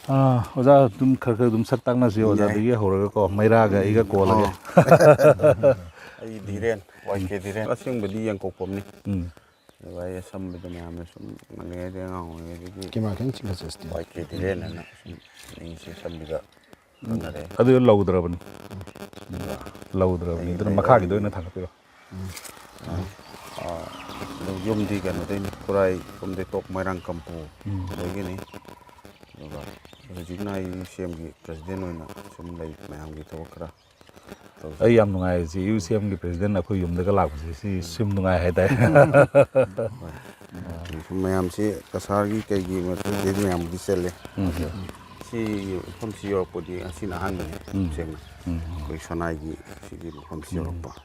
오자 좀 khar 좀 saktaknasi oja digi horaga ko Meiraga iga kolage ai diren YK diren asing bedi yang kokpomni wai sambeda mayam sum mane de ngawge digi kema kan chinga chesti YK diren na ning si sambida nare adu laudrabani dun makha gi doina thakapiro yum di kan de ni kurai kum de tok mairang kampu degi ni hujik na CM gi president oina sum lai mayam gi thokra ai yam nungai si UCM gi president akhoi yum daga lak si sim nungai hai dai mayam si kasar gi kai gi ma de mayam gi sele si from si yo podi asin ahan ne sem koi sonai gi si gi from si yo pa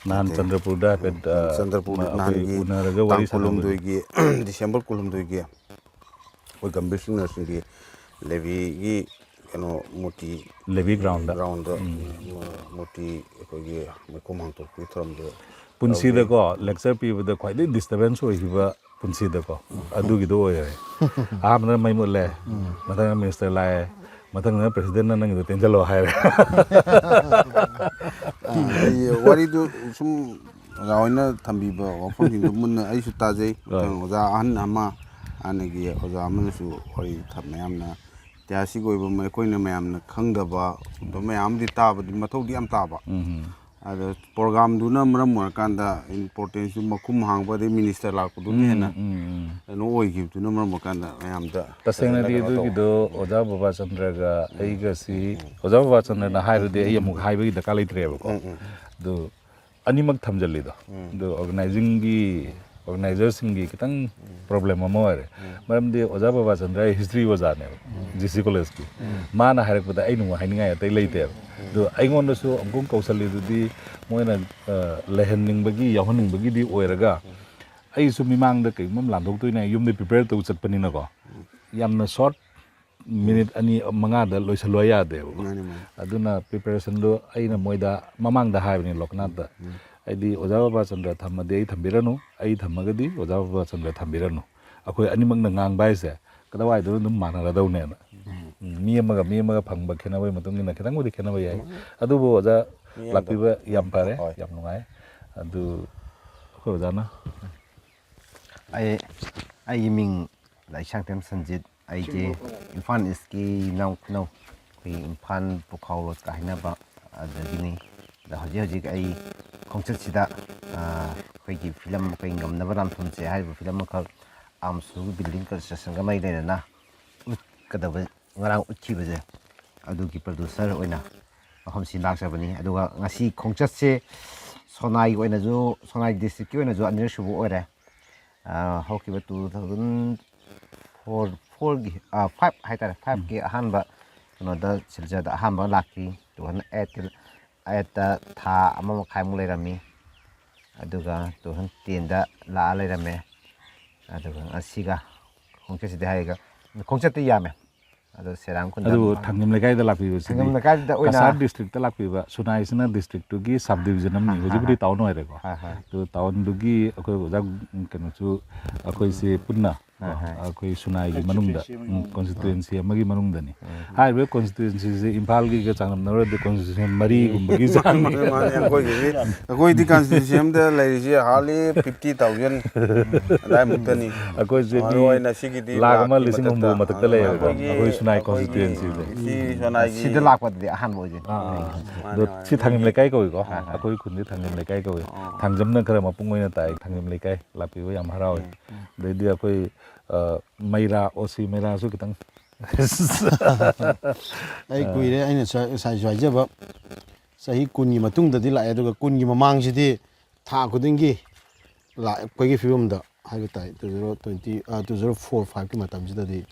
nan Chandrapur da ped Chandrapur nan gi unaraga wari kulum doi gi December kulum doi gi oi gambir na si levi gi kano moti levi ground moti ko gi me komang to ku thram de punsi da ko lecture pi da khwai de disturbance oi hiba punsi da ko adu gi do oi amna mai mo le matang minister lai matang na president na nang ten jalo hai wari du sum raoina thambi ba wafam jing mun ai su ta jai oja an ama anagi oja amna su wari tham mayam na त्यासी कोई बम कोई न ma'am न खंग दबा तो मैं आम दी ताब दी मथौ दी आम ताबा अद प्रोग्राम दु न मरम मर कांदा इंपोर्टेंस मखुम हांग बदे मिनिस्टर ला को दु ने ना नो ओइ गिव दु न मरम कांदा मैम दा तसेंग दी दु गिदो ओजा बाबा चंद्र गा एई गा सी ओजा बाबा चंद्र ना हाय दे एई मुख हाय बगी दका लेत्रे बको दु अनिमक थमजली दो ऑर्गेनाइजिंग गी organizer singi kitang problem amo are maram de oja baba chandra history oja ne GC college ki mana harak pada ai nu hainga ya tai leite do aingon da su angkung kausali du di moina lehening bagi yahoning bagi di oiraga ai su mimang da kai mam landok toina yum de prepare to chat pani na ko yamna short minute ani manga da loisalo ya de aduna preparation do aina moida mamang da haibni loknat da aidi oja baba chandra thamade ai thambiranu ai thamagadi oja baba chandra thambiranu akoi animak na ngang bai se kadawai do dum mana ra dau ne mi amaga phangba khena bai matung ni na khedang odi khena bai ai adu bo oja lakpiba yam pare yam nungai adu ko oja na ai ming Leisangthem Sanjit ai je infan iski nau khno ki infan pukhau rot ka hina ba adagini da hoji ai khongchat sida khoi gi film kai ngamnaba laanfamse hai bu film ka amsu building construction ga mai le na kadaba ngarang uchi baje adu gi producer oina ahom sin lak sabani aduga ngasi khongchat se sonai oina jo sonai district oina jo anir subu ore hoki ba 2004 gi 5 hai ta 5 gi ahanba no da silja da ahanba lakki 2008 ayata tha amama khaimu leirami aduga 2010 da la leirame aduga asiga khongchati da haiga khongchati yame adu serang kun adu thangim lekai da lakpi thangim lekai da oina kasar district da lakpi ba sunai sina district tu gi sub division amni hojiburi town oi re ko to town du gi akoi oja kenu chu akoi se punna akoi sunai gi manungda constituency amagi manungda ni hai be constituency se impal gi ga changnam nor de constituency mari gum gi jang akoi di constituency da lai ji hali 50000 lai mutani akoi je oina sigi di lagama lising umbu matak da le akoi sunai constituency si sunai gi sida lakwa de ahan bo je do si thangim lekai ko ko akoi kun di thangim lekai ko thangjam na khara mapung oina tai thangim lekai lapi bo yam harau de di akoi Meira osi Meira su kitang ai kuire aina sai jwa ba sahi kungi matung da di la aduga kungi mamang si di tha kudingi la koigi film da hai tai 2004-5 ki matam si da di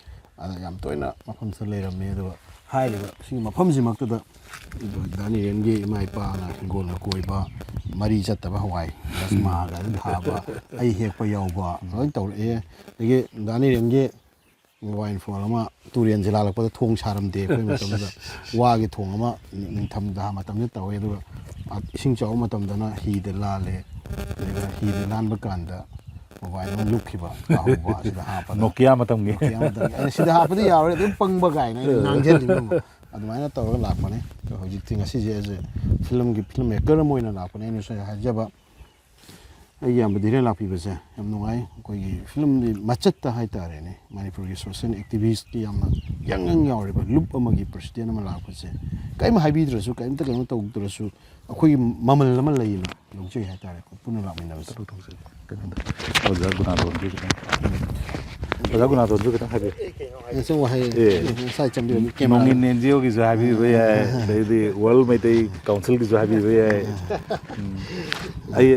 yam toina mafam sa le ram me do hai le si mafam si mak da dani ren gi mai pa na gol na koi ba mari chat ba hawai rasma ga tha ba ai hek pa yaw ba loi taw e ge dani ren gi mobile phone ama turian jila la pa thong saram de koi matam da wa gi thong ama ning tham da matam ni taw e do ising chaw matam da na hi de la le hi de lan ba kan da mobile ꯑꯃ ꯂꯨꯞꯈꯤꯕ ꯀꯥꯍꯧꯕ ꯑꯁꯤꯗ ꯍꯥꯞꯄꯗ Nokia ꯃꯇꯝꯒꯤ ꯑꯩꯅ ꯁꯤꯗ ꯍꯥꯞꯄꯗꯤ ꯌꯥꯎꯔꯦ ꯑꯗꯨꯝ ꯄꯪꯕ ꯀꯥꯏꯅ ꯑꯩꯅ ꯉꯥꯡꯁꯤꯜꯂꯤꯕ ꯑꯗꯨꯃꯥꯏꯅ ꯇꯧꯔꯒ ꯂꯥꯛꯄꯅꯦ ꯍꯧꯖꯤꯛꯇꯤ ꯉꯁꯤꯁꯦ ꯑꯩꯁꯦ ꯐꯤꯂꯝ ꯃꯦꯀꯔ ꯑꯃ ꯑꯣꯏꯅ ꯂꯥꯛꯄꯅꯦ ꯑꯩꯅꯁꯨ ꯍꯥꯏꯖꯕ ꯑꯩꯒꯤ ꯌꯥꯝꯕ ꯙꯤꯔꯦꯟ ꯂꯥꯛꯄꯤꯕꯁꯦ ꯌꯥꯝ ꯅꯨꯡꯉꯥꯏ ꯑꯩꯈꯣꯏꯒꯤ ꯐꯤꯂꯝꯒꯤ ꯃꯆꯠꯇ ꯍꯥꯏꯇꯥꯔꯦꯅꯦ ꯃꯅꯤꯄꯨꯔꯒꯤ ꯁꯣꯁꯤꯌꯦꯜ ꯑꯦꯛꯇꯤꯚꯤꯁꯀꯤ ꯌꯥꯝꯅ ꯌꯪ ꯌꯥꯎꯔꯤꯕ ꯂꯨꯞ ꯑꯃꯒꯤ ꯄ꯭ꯔꯁꯤꯗꯦꯟ ꯑꯃ ꯂꯥꯛꯄꯁꯦ ꯀꯔꯤꯝ ꯍꯥꯏꯕꯤꯗ꯭ꯔꯁꯨ ꯀꯔꯤꯝꯇ ꯀꯩꯅꯣ ꯇꯧꯗ꯭ꯔꯁꯨ ꯑꯩꯈꯣꯏꯒꯤ ꯃꯃꯜ ꯑꯃ ꯂꯩꯅ ꯂꯧꯖꯩ ꯍꯥꯏꯇꯥꯔꯦ ꯄꯨꯟꯅ ꯂꯥꯛꯃꯤꯟꯅꯕꯁꯦ ꯑꯣꯖꯥ ꯒꯨꯅꯥꯗꯣꯟꯒꯤ ꯑꯣꯖꯥ ꯒꯨꯅꯥꯗꯣꯟꯁꯨ ꯈꯤꯇꯪ ꯍꯥꯏꯕꯤꯌꯨ ꯁꯨꯝ ꯋꯥꯍꯩ ꯉꯁꯥꯏ ꯆꯪꯕꯤꯔꯝꯃꯤ ꯅꯣꯡꯏꯟ NGOꯒꯤꯁꯨ ꯍꯥꯏꯕꯤꯕ ꯌꯥꯏ ꯑꯗꯩꯗꯤ ꯋꯥꯔꯜ ꯃꯩꯇꯩ ꯀꯥꯎꯟꯁꯤꯜꯒꯤꯁꯨ ꯍꯥꯏꯕꯤꯕ ꯌꯥꯏ ꯑꯩ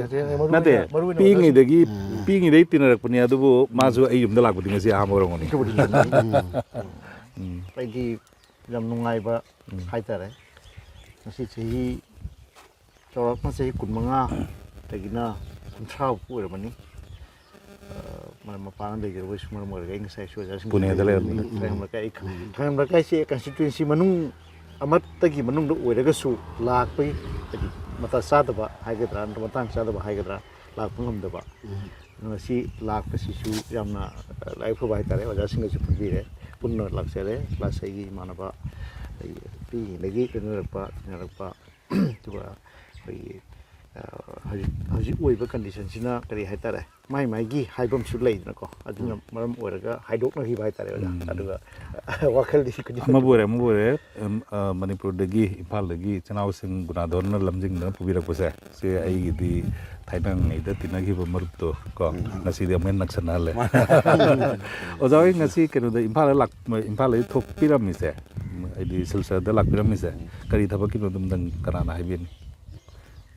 ꯅꯠꯇꯦ ꯄꯤꯛꯏꯉꯩꯗꯒꯤ ꯇꯤꯟꯅꯔꯛꯄꯅꯤ ꯑꯗꯨꯕꯨ ꯃꯥꯁꯨ ꯑꯩ ꯌꯨꯝꯗ ꯂꯥꯛꯄꯗꯤ ꯉꯁꯤ ꯑꯍꯥꯟꯕ ꯑꯣꯏꯔꯝꯒꯅꯤ ꯑꯩꯗꯤ ꯌꯥꯝ ꯅꯨꯡꯉꯥꯏꯕ ꯍꯥꯏꯇꯥꯔꯦ ꯉꯁꯤ ꯆꯍꯤ ꯆꯥꯎꯔꯥꯛꯅ ꯆꯍꯤ 15ꯗꯒꯤꯅ 30 ꯑꯣꯏꯔꯕꯅꯤ ꯃꯄꯥꯟꯗ ꯂꯩꯖꯔꯕꯁꯨ ꯃꯔꯝ ꯑꯣꯏꯔꯒ ꯑꯩ ꯉꯁꯥꯏ ꯑꯣꯖꯥꯁꯤꯡ ꯄꯨꯅꯦꯗ ꯂꯩꯔꯝꯕꯅꯤ ꯈꯥꯡꯉꯝ ꯂꯩꯀꯥꯏꯁꯦ ꯀꯟꯁꯇꯤꯇ꯭ꯋꯦꯟꯁꯤ ꯃꯅꯨꯡ ꯑꯃꯠꯇꯒꯤ ꯃꯅꯨꯡꯗ ꯑꯣꯏꯔꯒꯁꯨ ꯂꯥꯛꯄꯒꯤ ꯍꯥꯏꯗꯤ ꯃꯇꯥ ꯆꯥꯗꯕ ꯍꯥꯏꯒꯗ꯭ꯔꯥ ꯅꯠꯇ꯭ꯔꯒ ꯃꯇꯥꯡ ꯆꯥꯗꯕ ꯍꯥꯏꯒꯗ꯭ꯔꯥ ꯂꯥꯛꯄ ꯉꯝꯗꯕ ꯉꯁꯤ ꯂꯥꯛꯄꯁꯤꯁꯨ ꯌꯥꯝꯅ ꯂꯥꯏꯐꯕ ꯍꯥꯏꯇꯥꯔꯦ ꯑꯣꯖꯥꯁꯤꯡꯒꯁꯨ ꯄꯨꯟꯕꯤꯔꯦ ꯄꯨꯟꯅ ꯂꯥꯛꯆꯔꯦ ꯀ꯭ꯂꯥꯁ ꯑꯩꯒꯤ ꯏꯃꯥꯟꯅꯕ ꯄꯤꯛꯏꯉꯩꯗꯒꯤ ꯇꯤꯟꯅꯔꯛꯄ ꯑꯗꯨꯒ ꯑꯩꯈꯣꯏꯒꯤ ꯍꯧꯖꯤꯛ ꯑꯣꯏꯕ ꯀꯟꯗꯤꯁꯟꯁꯤꯅ ꯀꯔꯤ ꯍꯥꯏꯇꯥꯔꯦ ꯃꯥꯏꯒꯤ ꯍꯥꯏꯐꯝꯁꯨ ꯂꯩꯗꯅꯀꯣ ꯑꯗꯨꯅ ꯃꯔꯝ ꯑꯣꯏꯔꯒ ꯍꯥꯏꯗꯣꯛꯅꯈꯤꯕ ꯍꯥꯏꯇꯥꯔꯦ ꯑꯣꯖꯥ ꯑꯗꯨꯒ ꯋꯥꯈꯜꯗꯤ ꯑꯃꯕꯨ ꯑꯣꯏꯔꯦ ꯃꯅꯤꯄꯨꯔꯗꯒꯤ ꯏꯝꯐꯥꯜꯗꯒꯤ ꯏꯆꯤꯟꯅꯥꯎꯁꯤꯡ ꯒꯨꯅꯥꯗꯣꯟꯅ ꯂꯝꯖꯤꯡꯗꯅ ꯄꯨꯕꯤꯔꯛꯄꯁꯦ ꯁꯤ ꯑꯩꯒꯤꯗꯤ ꯊꯥꯏꯅꯉꯩꯗ ꯇꯤꯟꯅꯈꯤꯕ ꯃꯔꯨꯞꯇꯣ ꯀꯣ ꯉꯁꯤꯗꯤ ꯑꯃꯨꯛ ꯍꯦꯟꯅ ꯅꯛꯁꯟꯅꯍꯜꯂꯦ ꯑꯣꯖꯥ ꯍꯣꯏ ꯉꯁꯤ ꯀꯩꯅꯣꯗ ꯏꯝꯐꯥꯜꯗꯒꯤ ꯊꯣꯛꯄꯤꯔꯝꯃꯤꯁꯦ ꯍꯥꯏꯗꯤ ꯁꯤꯜꯆꯔꯗ ꯂꯥꯛꯄꯤꯔꯝꯃꯤꯁꯦ ꯀꯔꯤ ꯊꯕꯛꯀꯤꯅꯣ ꯑꯗꯨꯝꯗꯪ ꯀꯅꯥꯅ ꯍꯥꯏꯕꯤꯅꯤ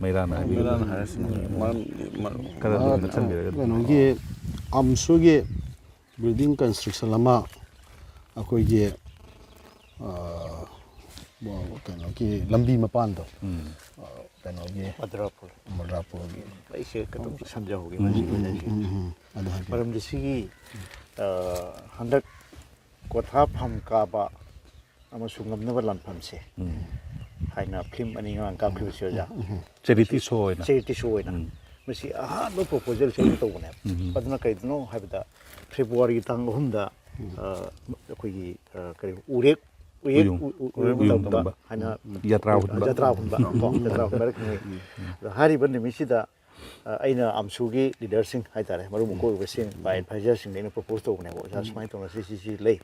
ꯃꯩꯔꯥꯅ ꯍꯥꯏꯕꯤꯒꯅꯤ ꯀꯩꯅꯣꯒꯤ ꯑꯝꯁꯨꯒꯤ ꯕꯤꯜꯗꯤꯡ ꯀꯟꯁꯇ꯭ꯔꯛꯁꯟ ꯑꯃ ꯑꯩꯈꯣꯏꯒꯤ ꯀꯩꯅꯣꯒꯤ ꯂꯝꯕꯤ ꯃꯄꯥꯟꯗꯣ ꯀꯩꯅꯣꯒꯤ ꯃꯗ꯭ꯔꯥꯄꯨꯔꯒꯤ ꯑꯩꯁꯦ ꯀꯩꯅꯣꯝꯇ ꯁꯝꯖꯍꯧꯒꯦ ꯃꯁꯤꯒꯤ ꯃꯔꯝꯗꯤ ꯁꯤꯒꯤ ꯍꯟꯗꯛ ꯀꯣꯊꯥꯐꯝ ꯀꯥꯕ ꯑꯃꯁꯨꯡ ꯉꯝꯅꯕ ꯂꯥꯟꯐꯝꯁꯦ ꯍꯥꯏꯅ ꯐꯤल्म ꯑꯅꯤ ꯉꯔꯥꯡ ꯀꯥꯞꯈꯤꯕꯁꯦ ꯑꯣꯖꯥ ꯆꯦꯔꯤꯇꯤ ꯁꯣ ꯑꯣꯏꯅ ꯃꯁꯤ ꯑꯍꯥꯟꯕ ꯄ꯭ꯔꯣꯄꯣꯖꯦꯜꯁꯦ ꯑꯩꯅ ꯇꯧꯕꯅꯦꯕ ꯑꯗꯨꯅ ꯀꯩꯗꯅꯣ ꯍꯥꯏꯕꯗ ꯐꯦꯕ꯭ꯔꯨꯋꯥꯔꯤ ꯇꯥꯡ 3ꯗ ꯑꯩꯈꯣꯏꯒꯤ ꯀꯔꯤ ꯎꯌꯦꯛ ꯇꯝꯕ ꯍꯥꯏꯅ ꯌꯥꯇ꯭ꯔꯥ ꯍꯨꯟꯕ ꯈꯪꯅꯩ ꯑꯗꯣ ꯍꯥꯏꯔꯤꯕ ꯅꯨꯃꯤꯠꯁꯤꯗ ꯑꯩꯅ ꯑꯝꯁꯨꯒꯤ ꯂꯤꯗꯔꯁꯤꯡ ꯍꯥꯏꯇꯥꯔꯦ ꯃꯔꯨꯞ ꯃꯀꯣꯛꯑꯣꯏꯕꯁꯤꯡ ꯑꯦꯗꯚꯥꯏꯖꯔꯁꯤꯡꯗ ꯑꯩꯅ ꯄ꯭ꯔꯣꯄꯣꯁ ꯇꯧꯕꯅꯦꯕ ꯑꯣꯖꯥ ꯁꯨꯃꯥꯏꯅ ꯇꯧꯅ ꯁꯤ ꯂꯩ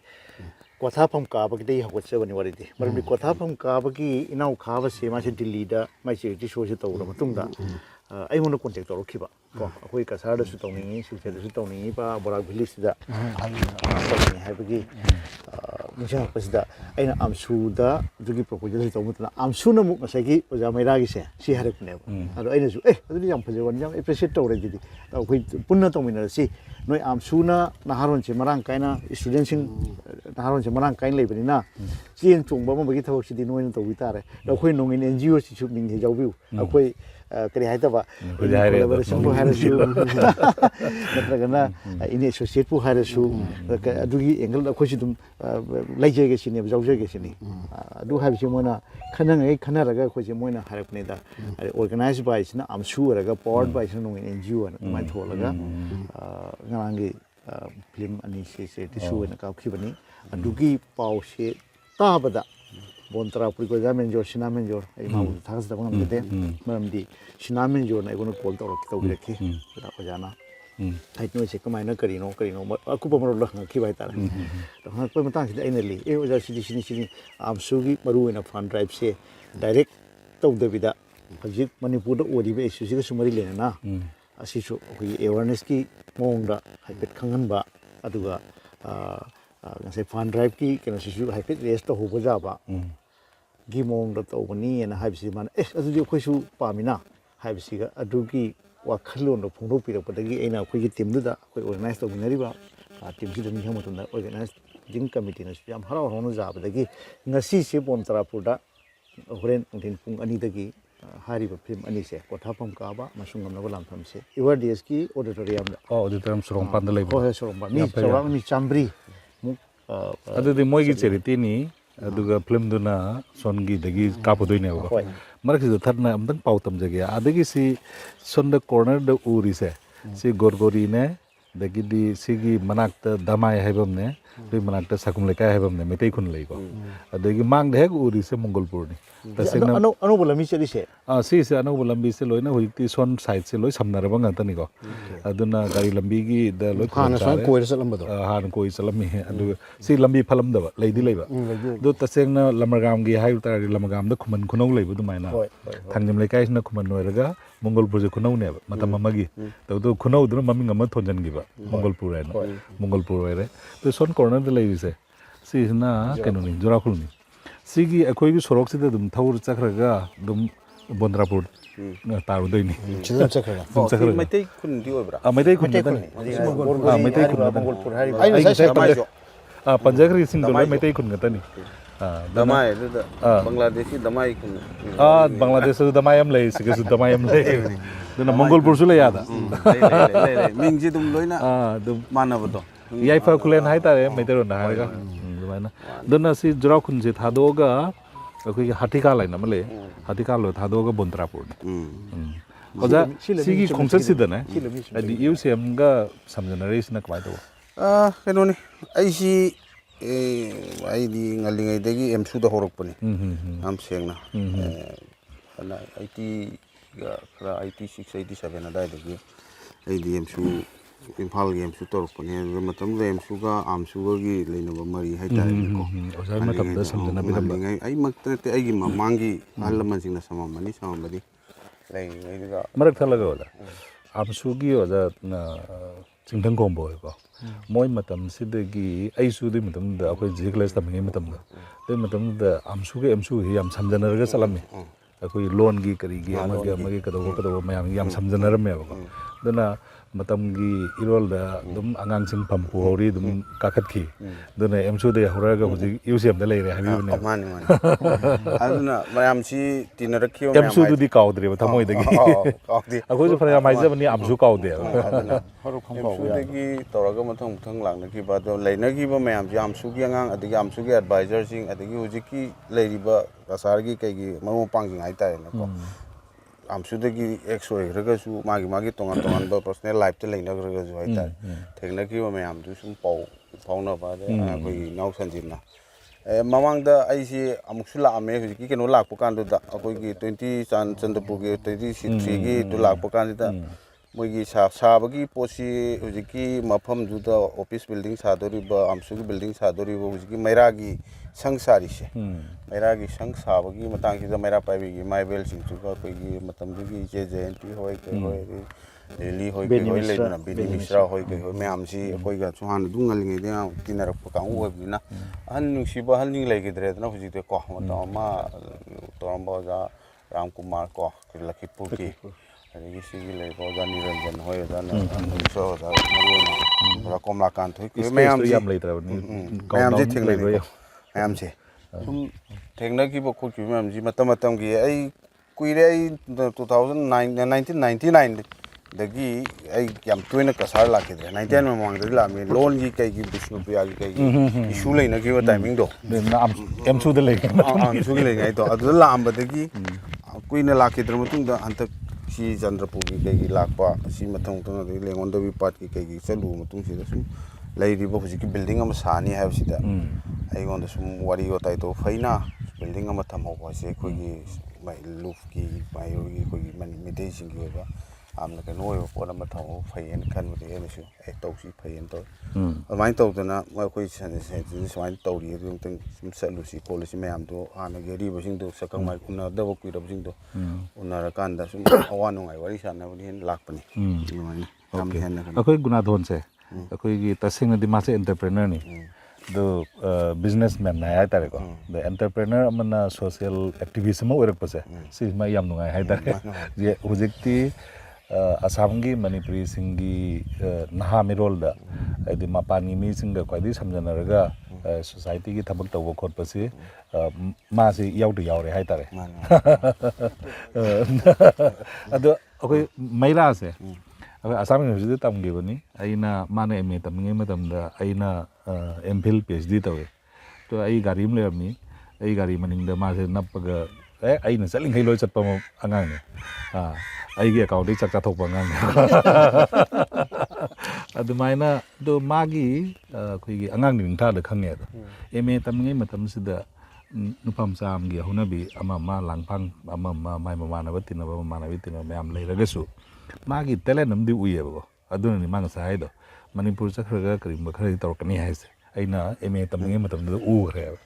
ꯀꯣꯊꯥꯐꯝ ꯀꯥꯕꯒꯤꯗꯒꯤ ꯍꯧꯒꯠꯆꯕꯅꯤ ꯋꯥꯔꯤꯗꯤ ꯃꯔꯝꯗꯤ ꯀꯣꯊꯥꯐꯝ ꯀꯥꯕꯒꯤ ꯏꯅꯥꯎ ꯈꯥꯕꯁꯦ ꯃꯥꯁꯤ ꯗꯤꯜꯂꯤꯗ ꯃꯥꯏ ꯆꯦꯔꯤꯇꯤ ꯁꯣꯁꯤ ꯇꯧꯔ ꯃꯇꯨꯡꯗ ꯑꯩꯉꯣꯟꯗ ꯀꯣꯟꯇꯦꯛ ꯇꯧꯔꯛꯈꯤꯕ ꯀꯣ ꯑꯩꯈꯣꯏ ꯀꯁꯥꯔꯗꯁꯨ ꯇꯧꯅꯤꯡꯉꯤ ꯁꯤꯜꯆꯔꯗꯁꯨ ꯇꯧꯅꯤꯡꯉꯤꯕ ꯕꯣꯔꯥꯛ ꯚꯤꯂꯦꯖꯁꯤꯗ ꯇꯧꯅꯤꯡꯉꯤ ꯍꯥꯏꯕꯒꯤ ꯅꯤꯡꯁꯤꯡꯉꯛꯄꯁꯤꯗ ꯑꯩꯅ ꯑꯝꯁꯨꯗ ꯑꯗꯨꯒꯤ ꯄ꯭ꯔꯣꯄꯣꯖꯦꯜꯁꯤ ꯇꯧꯕ ꯃꯇꯝꯗ ꯑꯝꯁꯨꯅ ꯑꯃꯨꯛ ꯉꯁꯥꯏꯒꯤ ꯑꯣꯖꯥ ꯃꯩꯔꯥꯒꯤꯁꯦ ꯁꯤ ꯍꯥꯏꯔꯛꯄꯅꯦꯕ ꯑꯗꯣ ꯑꯩꯅꯁꯨ ꯑꯗꯨꯗꯤ ꯌꯥꯝ ꯐꯖꯕꯅꯤ ꯌꯥꯝ ꯑꯦꯄ꯭ꯔꯤꯁꯤꯌꯦꯠ ꯇꯧꯔꯦ ꯑꯗꯨꯗꯤ ꯑꯩꯈꯣই ꯄꯨꯟꯅ ꯇꯧꯃꯤꯟꯅꯔꯁꯤ ꯅꯣꯏ ꯑꯝꯁꯨꯅ ꯅꯍꯥꯔꯣꯟꯁꯦ ꯃꯔꯥꯡ ꯀꯥꯏꯅ ꯁ꯭ꯇꯨꯗꯦꯟꯁꯤꯡ ꯅꯍꯥꯔꯣꯟꯁꯦ ꯃꯔꯥꯡ ꯀꯥꯏꯅ ꯂꯩꯕꯅꯤꯅ ꯆꯦꯟ ꯆꯣꯡꯕ ꯑꯃꯒꯤ ꯊꯕꯛꯁꯤꯗꯤ ꯅꯣꯏꯅ ꯇꯧꯕꯤ ꯇꯥꯔꯦ ꯑꯩꯈꯣꯏ ꯅꯣꯡꯏꯟ NGOꯁꯤꯁꯨ ꯃꯤꯡ ꯌꯥꯎꯕꯤꯌꯨ ꯑꯩꯈꯣꯏ ꯀꯔꯤ ꯍꯥꯏꯇꯕ ꯀꯣꯂꯥꯕꯣꯔꯦꯁꯟꯕꯨ ꯍꯥꯏꯔꯁꯨ ꯅꯠꯇ꯭ꯔꯒꯅ ꯏꯟ ꯑꯦꯁꯣꯁꯤꯌꯦꯠꯄꯨ ꯍꯥꯏꯔꯁꯨ ꯑꯗꯨꯒꯤ ꯑꯦꯡꯒꯜꯗ ꯑꯩꯈꯣꯏꯁꯨ ꯑꯗꯨꯝ ꯂꯩꯖꯒꯦ ꯁꯤꯅꯦꯕ ꯌꯥꯎꯖꯒꯦ ꯁꯤꯅꯤ ꯑꯗꯨ ꯍꯥꯏꯕꯁꯤ ꯃꯣꯏꯅ ꯈꯟꯅꯔꯒ ꯑꯩꯈꯣꯏꯁꯦ ꯃꯣꯏꯅ ꯍꯥꯏꯔꯛꯄꯅꯤꯗ ꯑꯣꯔꯒꯅꯥꯏꯖ ꯕꯥꯏꯁꯤꯅ ꯑꯝꯁꯨ ꯑꯣꯏꯔꯒ ꯄꯋꯥꯔড ꯕꯥꯏꯁꯤꯅ ꯅꯣꯡꯏꯟ NGO ꯍꯥꯏꯅ ꯑꯗꯨꯃꯥꯏꯅ ꯊꯣꯛꯂꯒ ꯉꯔꯥꯡꯒꯤ ꯐꯤल्म ꯑꯅꯤꯁꯤ ꯆꯦꯔꯤꯇꯤꯁꯨ ꯑꯣꯏꯅ ꯀꯥꯞꯈꯤꯕꯅꯤ ꯑꯗꯨꯒꯤ ꯄꯥꯎꯁꯦ ꯇꯥꯕꯗ ꯕꯣꯟꯇꯔꯥꯄꯨꯔꯒꯤ ꯑꯣꯖꯥ ꯃꯦꯟꯖꯣꯔ ꯁꯤꯅꯥ ꯃꯦꯟꯖꯣꯔ ꯑꯩ ꯃꯥꯕꯨ ꯊꯥꯒꯠꯆꯕ ꯉꯝꯖꯗꯦ ꯃꯔꯝꯗꯤ ꯁꯤꯅꯥ ꯃꯦꯟꯖꯣꯔꯅ ꯑꯩꯉꯣꯟꯗ ꯀꯣꯜ ꯇꯧꯕꯤꯔꯛꯈꯤ ꯑꯣꯖꯥꯅ ꯍꯥꯏꯗꯤ ꯅꯣꯏꯁꯦ ꯀꯃꯥꯏꯅ ꯀꯔꯤꯅꯣ ꯑꯀꯨꯞꯄ ꯃꯔꯣꯜꯗ ꯍꯪꯉꯛꯈꯤꯕ ꯍꯥꯏꯇꯥꯔꯦ ꯍꯪꯉꯛꯄ ꯃꯇꯥꯡꯁꯤꯗ ꯑꯩꯅ ꯂꯤ ꯑꯣꯖꯥ ꯁꯤꯅꯤ ꯑꯝꯁꯨꯒꯤ ꯃꯔꯨꯑꯣꯏꯅ ꯐꯟ ꯗ꯭ꯔꯥꯏꯚꯁꯦ ꯗꯥꯏꯔꯦꯛ ꯇꯧꯗꯕꯤꯗ ꯍꯧꯖꯤꯛ ꯃꯅꯤꯄꯨꯔꯗ ꯑꯣꯏꯔꯤꯕ ꯏꯁꯨꯁꯤꯒꯁꯨ ꯃꯔꯤ ꯂꯩꯅꯅ ꯑꯁꯤꯁꯨ ꯑꯩꯈꯣꯏꯒꯤ ꯑꯦꯋꯥꯔꯅꯦꯁꯀꯤ ꯃꯑꯣꯡꯗ ꯍꯥꯏꯐꯦꯠ ꯈꯪꯍꯟꯕ ꯑꯗꯨꯒ ꯉꯁꯥꯏ ꯐꯟ ꯗ꯭ꯔꯥꯏꯚꯀꯤ ꯀꯩꯅꯣꯁꯤꯁꯨ ꯍꯥꯏꯐꯦꯠ ꯔꯦꯁ ꯇꯧꯍꯧꯕ ꯌꯥꯕ ꯒꯤ ꯃꯑꯣꯡꯗ ꯇꯧꯕꯅꯤꯅ ꯍꯥꯏꯕꯁꯤ ꯃꯥꯅ ꯑꯗꯨꯗꯤ ꯑꯩꯈꯣꯏꯁꯨ ꯄꯥꯝꯃꯤꯅ ꯍꯥꯏꯕꯁꯤꯒ ꯑꯗꯨꯒꯤ ꯋꯥꯈꯜꯂꯣꯟꯗꯣ ꯐꯣꯡꯗꯣꯛꯄꯤꯔꯛꯄꯗꯒꯤ ꯑꯩꯅ ꯑꯩꯈꯣꯏꯒꯤ ꯇꯤꯝꯗꯨꯗ ꯑꯩꯈꯣꯏ ꯑꯣꯔꯒꯅꯥꯏꯖ ꯇꯧꯃꯤꯟꯅꯔꯤꯕ ꯇꯤꯝꯁꯤꯗ ꯅꯤꯡꯁꯤꯡꯕ ꯃꯇꯝꯗ ꯑꯣꯔꯒꯅꯥꯏꯖꯤꯡ ꯀꯃꯤꯇꯤꯅꯁꯨ ꯌꯥꯝ ꯍꯔꯥꯎꯅ ꯌꯥꯕꯗꯒꯤ ꯉꯁꯤꯁꯦ ꯕꯣꯟꯇꯔꯥꯄꯨꯔꯗ ꯍꯣꯔꯦꯟ ꯅꯨꯡꯊꯤꯟ ꯄꯨꯡ 2ꯗꯒꯤ ꯍꯥꯏꯔꯤꯕ ꯐꯤल्म ꯑꯅꯤꯁꯦ ꯀꯣꯊꯥꯐꯝ ꯀꯥꯕ ꯑꯃꯁꯨꯡ ꯉꯝꯅꯕ ꯂꯥꯟꯐꯝꯁꯦ ꯏꯋꯥꯔꯗꯦꯁꯀꯤ ꯑꯣꯗꯤꯇꯣꯔꯤꯌꯝꯗ ꯑꯣꯗꯤꯇꯣꯔꯤꯌꯝ ꯁꯣꯔꯣꯡꯄꯥꯟꯗ ꯂꯩꯕ ꯍꯣꯏ ꯁꯣꯔꯣꯡꯄꯥꯟ ꯃꯤ ꯆꯥꯎꯔꯥꯛꯅ ꯃꯤ 100 ꯃꯨꯛ ꯑꯗꯨꯗꯤ ꯃꯣꯏꯒꯤ ꯆꯦꯔꯤꯇꯤꯅꯤ ꯑꯗꯨꯒ ꯐꯤल्मꯗꯨꯅ ꯁꯣꯟꯒꯤꯗꯒꯤ ꯀꯥꯞꯄꯗꯣꯏꯅꯦꯕꯀꯣ ꯃꯔꯛꯁꯤꯗ ꯊꯠꯅ ꯑꯝꯇꯪ ꯄꯥꯎ ꯇꯝꯖꯒꯦ ꯑꯗꯒꯤ ꯁꯤ ꯁꯣꯟꯗ ꯀꯣꯔꯅꯔꯗ ꯎꯔꯤꯁꯦ ꯁꯤ ꯒꯣꯔꯒꯣꯔꯤꯅꯦ dagidi sigi manakta damai haibamne dui manakta sakum lekai haibamne metai khun lei ko adagi mang de uri se mongolpur ni tasena anu bolami chali se si se anu lambi se loina huikti son side se loi samnaraba ngata ni ko aduna gari lambi gi da loi hana swan koir salam bado han koi salami adu si lambi phalam da leidi leiba do tasengna lamargam gi hayu tari lamargam da khuman khunau leibu du maina thangjam lekai na khuman noiraga mongolpur je khunau ne matam amagi to khunau du maming ama thonjan gi ba mongolpur ai na mongolpur ai re to son corner da lebi se si na kenu ni jorakhul ni sigi akhoi gi sorok sida dum thaur chakhraga dum bondrapur taru doini chillam chakhra maitai khun di oibra maitai khun da maitai khun mongolpur hari ai sai panjagri sing do maitai khun ngata ni damai da bangladeshi damai khun bangladesh da damai am lei sigi su damai am lei duna mongolpur su le yada ming ji dum loina dum manabado yaifa kulen hai tare maitai ron ha ga dumana duna si jora khun je thadoga akoi hatika laina male hatika lo thadoga bondrapur oja sigi khongsa sidana adi UCM ga samjanare sina kmai to keno ni aisi ai di ngalingai degi emsu da horokpani am sengna ana IT ga kra IT 687 adai degi ai di emsu imphal game su torpani ga matam le emsu ga amsu gi leinaba mari haitare ko oja matam da samjana bi dam ai makta te ai gi mamangi allaman singna samamani samamadi lai ga marak thalaga ola amsu gi oja chingthang kombo ko moi matam sidagi aisu di matam da akoi jigles tamingi matam da te matam da amsu ge amsu hi yam samjanaraga salami akoi loan gi kari gi amagi kado mayam yam samjanarame ko dana matam gi irol da dum angang sing pampu hori dum kakhat ki dana amsu de horaga huji UCM da leire habi ne mani aduna mayam si tinarakhiyo amsu du di kaudre thamoi dagi kaudi akoi ju phara mai jabani amsu kaude horok khangpau dagi toraga mathang muthang langna ki ba do leina gi ba mayam ji amsu gi angang adigi amsu gi advisor sing adigi huji ki leiriba kasar gi kai gi mamu pangjing ai tai na ko amsu dagi exo raga su magi tongan ba personal life te leina raga ju ai tai thengna ki ba mayam ju sum pau na ba de koi nau sanjin na mamang da ai si amuksu la ame huji ki keno lak pukan do da akoi gi 20 chandapur gi 23 gi to lak pukan da moi gi saaba gi posi huji ki mafam ju da office building sadori ba amsu gi building sadori ba huji ki Meira gi sangsari se Meira gi sang saaba gi matang si da Meira pai gi maibel sing chu ka koi gi matam gi je jnt hoi ke hoi li hoi ke hoi le na bi misra hoi ke hoi me am si koi ga chu han du ngal ngi de tinar pa ka u bi na han nu si ba han ning lai ge dre na huji de ko ma toramba ja ram kumar ko lakipur ki adigi sigi lei ko jani ranjan hoi jana so da maro na komla kan thoi ke mayam yam leitra ni mayam ji theng lei mayam ji sum thengna ki bo khu ki mayam ji matam gi ai kuire ai 1999 dagi ai yam toina kasar la ke 99 ma mang de la me loan gi kai gi Vishnu Priya gi kai gi issue lei na ki ba timing do na am su de lei am su gi lei ngai to adu la am ba dagi kuina la ke dra mutung da antak si Chandrapur ki kai gi lakpa si mathang tang de lengon da bi pat ki kai gi chalu mutung si da sum lai ri bo huji ki building am sani ha si da ai gon da sum wari go tai to faina building am tham ho ba se khoi gi mai luf ki mai ro gi khoi gi mani mete sing gi ba am na ka noi ko na ma tham ho faien kan bu de ne su ai to si faien to amai to na ma khoi san se ji swain to ri ri tang sum sa lu si ko lu si me am to ana ge ri ba sing to sakang mai kuna da ba kui da sing to unara kan da sum awan ngai wari san na bu hin lak pani kam hen na akoi guna dhon se akoi gi tasing na di ma se entrepreneur ni do businessman na ai tare ko the entrepreneur amana social activism orak pa se si ma yam ngai hai tare je hujikti Asam gi Manipuri singi naha mirol da adi mapani mi singa kwadi samjanaraga society gi thabak taw khot pasi ma si yaudu yaure hai tare ado okay Meira se Assam University tam gi bani aina mane MA tamnge matam da aina MPhil PhD tawe to ai garim le amni ai gari maning da ma se napaga aina saling hai loi chatpa angang ne ꯑꯩꯒꯤ ꯑꯦꯀꯥꯎꯟꯗꯒꯤ ꯆꯥꯛ ꯆꯥꯊꯣꯛꯄ ꯑꯉꯥꯡꯅꯦ ꯑꯗꯨꯃꯥꯏꯅ ꯑꯗꯣ ꯃꯥꯒꯤ ꯑꯩꯈꯣꯏꯒꯤ ꯑꯉꯥꯡꯒꯤ ꯅꯤꯡꯊꯥꯗ ꯈꯪꯉꯦ ꯑꯗꯣ MA ꯇꯝꯃꯤꯉꯩ ꯃꯇꯝꯁꯤꯗ ꯅꯨꯄꯥ ꯃꯆꯥ ꯑꯃꯒꯤ ꯍꯧꯅꯕꯤ ꯑꯃ ꯂꯥꯡꯐꯥꯡ ꯑꯃ ꯃꯥꯏ ꯃꯃꯥꯟꯅꯕ ꯇꯤꯟꯅꯕ ꯃꯌꯥꯝ ꯂꯩꯔꯒꯁꯨ ꯃꯥꯒꯤ ꯇꯦꯂꯦꯟ ꯑꯃꯗꯤ ꯎꯏꯌꯦꯕꯀꯣ ꯑꯗꯨꯅꯅꯤ ꯃꯥ ꯉꯁꯥꯏ ꯍꯥꯏꯗꯣ ꯃꯅꯤꯄꯨꯔ ꯆꯠꯈ꯭ꯔꯒ ꯀꯔꯤꯒꯨꯝꯕ ꯈꯔꯗꯤ ꯇꯧꯔꯛꯀꯅꯤ ꯍꯥꯏꯁꯦ ꯑꯩꯅ MA ꯇꯝꯃꯤꯉꯩ ꯃꯇꯝꯗꯨꯗ ꯎꯈ꯭ꯔꯦꯕ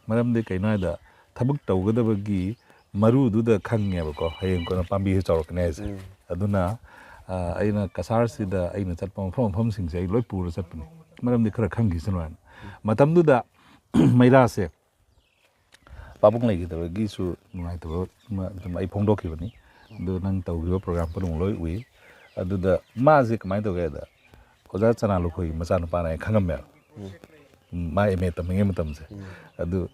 ꯃꯔꯝꯗꯤ ꯀꯩꯅꯣ ꯍꯥꯏꯗ ꯊꯕꯛ ꯇꯧꯒꯗꯕꯒꯤ ꯃꯔꯨꯗꯨꯗ ꯈꯪꯉꯦꯕꯀோ ꯍꯌꯦꯡ ꯀꯣꯟꯅ ꯄꯥꯝꯕꯤꯁꯤ ꯆꯥꯎꯔꯛꯀꯅꯤ ꯍꯥꯏꯁꯦ ꯑꯗꯨꯅ ꯑꯩꯅ ꯀꯁꯥꯔꯁꯤꯗ ꯑꯩꯅ ꯆꯠꯄ ꯃꯐꯝꯁꯤꯡꯁꯦ ꯑꯩ ꯂꯣꯏ ꯄꯨꯔ ꯆꯠꯄꯅꯤ ꯃꯔꯝꯗꯤ ꯈꯔ ꯈꯪꯈꯤꯁꯅꯨ ꯍꯥꯏꯅ ꯃꯇꯝꯗꯨꯗ ꯃꯩꯔꯥꯁꯦ ꯄꯥꯕꯨꯡ ꯂꯩꯈꯤꯗꯕꯒꯤꯁꯨ ꯅꯨꯡꯉꯥꯏꯇꯕ ꯑꯗꯨꯝ ꯑꯩ ꯐꯣꯡꯗꯣꯛꯈꯤꯕꯅꯤ ꯑꯗꯨ ꯅꯪ ꯇꯧꯈꯤꯕ ꯄ꯭ꯔꯣꯒ꯭ꯔꯥꯝ ꯄꯨꯝꯅꯃꯛ ꯂꯣꯏ ꯎꯏ ꯑꯗꯨꯗ ꯃꯥꯁꯦ ꯀꯃꯥꯏꯅ ꯇꯧꯒꯦꯗ ꯑꯣꯖꯥ ꯆꯅꯥꯂꯨꯈꯣꯏꯒꯤ ꯃꯆꯥꯅꯨꯄꯥꯅ ꯑꯩ ꯈꯪꯉꯝꯃꯦꯕ ꯃꯥ MA ꯇꯝꯃꯤꯉꯩ ꯃꯇꯝꯁꯦ ꯑꯗꯨ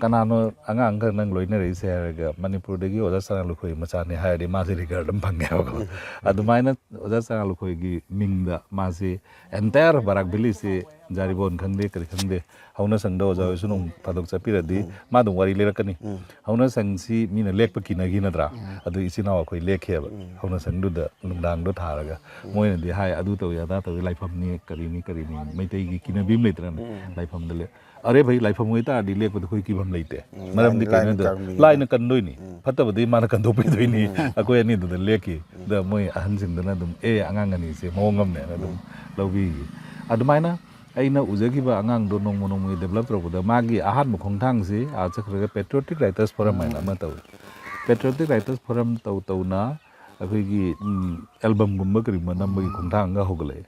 ꯀꯅꯥꯅꯣ ꯑꯉꯥꯡ ꯈꯔ ꯅꯪ ꯂꯣꯏꯅꯔꯛꯏꯁꯦ ꯍꯥꯏꯔꯒ ꯃꯅꯤꯄꯨꯔꯗꯒꯤ ꯑꯣꯖꯥ ꯆꯅꯥꯂꯨꯈꯣꯏꯒꯤ ꯃꯆꯥꯅꯤ ꯍꯥꯏꯔꯗꯤ ꯃꯥꯁꯦ ꯔꯤꯒꯥꯔꯗ ꯑꯗꯨꯝ ꯐꯪꯉꯦꯕꯀꯣ ꯑꯗꯨꯃꯥꯏꯅ ꯑꯣꯖꯥ ꯆꯅꯥꯂꯨꯈꯣꯏꯒꯤ ꯃꯤꯡꯗ ꯃꯥꯁꯤ ꯑꯦꯟꯇꯥꯌꯔ ꯕꯔꯥꯛ ꯚꯦꯂꯤꯁꯤ ꯖꯥꯔꯤꯕꯣꯟ ꯈꯪꯗꯦ ꯀꯔꯤ ꯈꯪꯗꯦ ꯍꯧꯅ ꯁꯪꯗ ꯑꯣꯖꯥ ꯍꯣꯏꯁꯨ ꯅꯣꯡ ꯐꯥꯗꯣꯛ ꯆꯠꯄꯤꯔꯗꯤ ꯃꯥ ꯑꯗꯨꯝ ꯋꯥꯔꯤ ꯂꯤꯔꯛꯀꯅꯤ ꯍꯧꯅ ꯁꯪꯁꯤ ꯃꯤꯅ ꯂꯦꯛꯄ ꯀꯤꯅꯈꯤ ꯅꯠꯇ꯭ꯔꯥ ꯑꯗꯨ ꯏꯆꯤꯜ ꯏꯅꯥꯎ ꯑꯩꯈꯣꯏ ꯂꯦꯛꯈꯤꯑꯕ ꯍꯧꯅ ꯁꯪꯗꯨꯗ ꯅꯨꯡꯗꯥꯡꯗꯣ ꯊꯥꯔꯒ ꯃꯣꯏꯅꯗꯤ ꯍꯥꯏ ꯑꯗꯨ ꯇꯧꯏ ꯑꯗꯥ ꯇꯧꯏ ꯂꯥꯏꯐꯝꯅꯤ ꯀꯔꯤꯅꯤ ꯃꯩꯇꯩꯒꯤ ꯀꯤꯅꯕꯤ ꯑꯃ ꯂꯩꯇ꯭ꯔꯅꯦ ꯂꯥꯏꯐꯝꯗ ꯑꯔꯦ ꯚꯩ ꯂꯥꯏꯐꯝ ꯑꯣꯏꯇꯥꯔꯗꯤ ꯂꯦꯛꯄꯗ ꯑꯩꯈꯣꯏ ꯀꯤꯐꯝ ꯂꯩꯇꯦ ꯃꯔꯝꯗꯤ ꯀꯩꯅꯣꯗ ꯂꯥꯏꯅ ꯀꯟꯗꯣꯏꯅꯤ ꯐꯠꯇꯕꯗꯤ ꯃꯥꯅ ꯀꯟꯗꯣꯛꯄꯤꯗꯣꯏꯅꯤ ꯑꯩꯈꯣꯏ ꯑꯅꯤꯗꯨꯗ ꯂꯦꯛꯈꯤ ꯑꯗ ꯃꯣꯏ ꯑꯍꯟꯁꯤꯡꯗꯨꯅ ꯑꯗꯨꯝ ꯑꯉꯥꯡ ꯑꯅꯤꯁꯦ ꯃꯑꯣꯡ ꯑꯃꯅꯦꯅ ꯑꯗꯨꯝ ꯂꯧꯕꯤꯈꯤ ꯑꯗꯨꯃꯥꯏꯅ ꯑꯩꯅ ꯎꯖꯈꯤꯕ ꯑꯉꯥꯡꯗꯣ ꯅꯣꯡꯃꯒꯤ ꯗꯦꯕꯂꯞ ꯇꯧꯔꯛꯄꯗ ꯃꯥꯒꯤ ꯑꯍꯥꯟꯕ ꯈꯣꯡꯊꯥꯡꯁꯤ ꯆꯠꯈ꯭ꯔꯒ ꯄꯦꯇ꯭ꯔꯤꯌꯣꯇꯤꯛ ꯔꯥꯏꯇꯔꯁ ꯐꯣꯔꯝ ꯍꯥꯏꯅ ꯑꯃ ꯇꯧꯏ ꯄꯦꯇ꯭ꯔꯤꯌꯣꯇꯤꯛ ꯔꯥꯏꯇꯔꯁ ꯐꯣꯔꯝ ꯇꯧꯅ ꯑꯩꯈꯣꯏꯒꯤ ꯑꯦꯜꯕꯝꯒꯨꯝꯕ ꯀꯔꯤꯒꯨꯝꯕ ꯅꯝꯕꯒꯤ ꯈꯣꯡꯊꯥꯡꯒ ꯍꯧꯒꯠꯂꯛꯑꯦ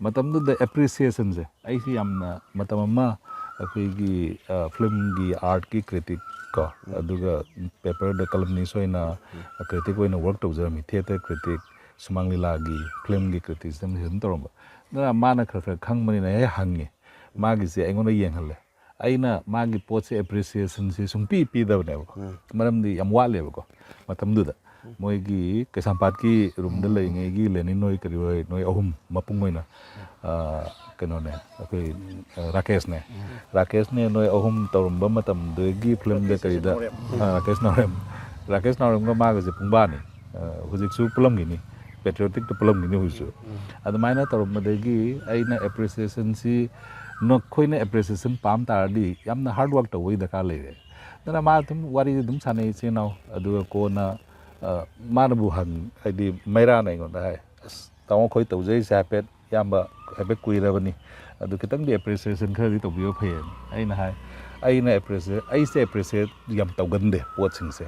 ꯃꯇꯝꯗꯨꯗ ꯑꯦꯄ꯭ꯔꯤꯁꯤꯌꯦꯁꯟꯁꯦ ꯑꯩꯁꯤ ꯌꯥꯝꯅ ꯃꯇꯝ ꯑꯃ ꯑꯩꯈꯣꯏꯒꯤ ꯐꯤल्मꯒꯤ ꯑꯥꯔꯠꯀꯤ ꯀ꯭ꯔꯤꯇꯤꯛ ꯀꯣ ꯑꯗꯨꯒ ꯄꯦꯄꯔꯗ ꯀꯂꯝꯅꯤꯁ ꯑꯣꯏꯅ ꯀ꯭ꯔꯤꯇꯤꯛ ꯑꯣꯏꯅ ꯋꯔꯛ ꯇꯧꯖꯔꯝꯃꯤ ꯊꯤꯌꯦꯇꯔ ꯀ꯭ꯔꯤꯇꯤꯛ ꯁꯨꯃꯥꯡ ꯂꯤꯂꯥꯒꯤ ꯐꯤल्मꯒꯤ ꯀ꯭ꯔꯤꯇꯤꯁꯤꯖꯝꯁꯤ ꯑꯗꯨꯝ ꯇꯧꯔꯝꯕ ꯑꯗꯨꯅ ꯃꯥꯅꯈꯔ ꯈꯪꯕꯅꯤꯅ ꯍꯦꯛ ꯍꯪꯉꯦ ꯃꯥꯒꯤꯁꯦ ꯑꯩꯉꯣꯟꯗ ꯌꯦꯡꯍꯜꯂꯦ ꯑꯩꯅ ꯃꯥꯒꯤ ꯄꯣꯠꯁꯦ ꯑꯦꯄ꯭ꯔꯤꯁꯤꯌꯦꯁꯟꯁꯤ ꯁꯨꯡꯄꯤ ꯄꯤꯗꯕꯅꯦꯕꯀꯣ ꯃꯔꯝꯗꯤ ꯌꯥꯝ ꯋꯥꯠꯂꯦꯕꯀꯣ ꯃꯇꯝꯗꯨꯗ ꯃꯣꯏꯒꯤ ꯀꯩꯁꯥꯝꯄꯥꯠꯀꯤ ꯔꯨꯝꯗ ꯂꯩꯔꯤꯉꯩꯒꯤ ꯂꯦꯅꯤꯟ ꯍꯣꯏ ꯀꯔꯤ ꯍꯣꯏ ꯅꯣꯏ ꯑꯍꯨꯝ ꯃꯄꯨꯡ ꯑꯣꯏꯅ ꯀꯩꯅꯣꯅꯦ ꯑꯩꯈꯣꯏ ꯔꯥꯀꯦꯁꯅꯦ ꯅꯣꯏ ꯑꯍꯨꯝ ꯇꯧꯔꯝꯕ ꯃꯇꯝꯗꯨꯒꯤ ꯐꯤल्मꯗ ꯀꯔꯤꯗ ꯔꯥꯀꯦꯁ ꯅꯥꯎꯔꯦꯝꯒ ꯃꯥꯒꯁꯦ ꯄꯨꯡꯕꯥꯅꯤ ꯍꯧꯖꯤꯛꯁꯨ ꯄꯨꯜꯂꯝꯒꯤꯅꯤ ꯄꯦꯇ꯭ꯔꯤꯌꯣꯇꯤꯛꯇ ꯄꯨꯜꯂꯝꯒꯤꯅꯤ ꯍꯧꯖꯤꯛꯁꯨ ꯑꯗꯨꯃꯥꯏꯅ ꯇꯧꯔꯝꯕꯗꯒꯤ ꯑꯩꯅ ꯑꯦꯄ꯭ꯔꯤꯁꯤꯌꯦꯁꯟꯁꯤ ꯅꯈꯣꯏꯅ ꯑꯦꯄ꯭ꯔꯤꯁꯤꯌꯦꯁꯟ ꯄꯥꯝ ꯇꯥꯔꯗꯤ ꯌꯥꯝꯅ ꯍꯥꯔꯗ ꯋꯥꯔꯛ ꯇꯧꯕꯒꯤ ꯗꯔꯀꯥꯔ ꯂꯩꯔꯦ ꯑꯗꯨꯅ ꯃꯥ ꯑꯗꯨꯝ ꯋꯥꯔꯤꯗꯤ ꯑꯗꯨꯝ ꯁꯥꯟꯅꯩ ꯏꯆꯤꯜ ꯏꯅꯥꯎ ꯑꯗꯨꯒ ꯀꯣꯟꯅ ꯃꯥꯅꯕꯨ ꯍꯥꯏꯗꯤ ꯃꯩꯔꯥꯅ ꯑꯩꯉꯣꯟꯗ ꯍꯥꯏ ꯑꯁ ꯇꯥꯃꯣ ꯑꯩꯈꯣꯏ ꯇꯧꯖꯔꯤꯁꯦ ꯍꯥꯏꯐꯦꯠ ꯏꯌꯥꯝꯕ ꯍꯥꯏꯐꯦꯠ ꯀꯨꯏꯔꯕꯅꯤ ꯑꯗꯨ ꯈꯤꯇꯪꯗꯤ ꯑꯦꯄ꯭ꯔꯤꯁꯤꯌꯦꯁꯟ ꯈꯔꯗꯤ ꯇꯧꯕꯤꯕ ꯐꯩꯌꯦꯅ ꯑꯩꯅ ꯍꯥꯏ ꯑꯩꯁꯦ ꯑꯦꯄ꯭ꯔꯤꯁꯤꯌꯦꯠ ꯌꯥꯝ ꯇꯧꯒꯟꯗꯦ ꯄꯣꯠꯁꯤꯡꯁꯦ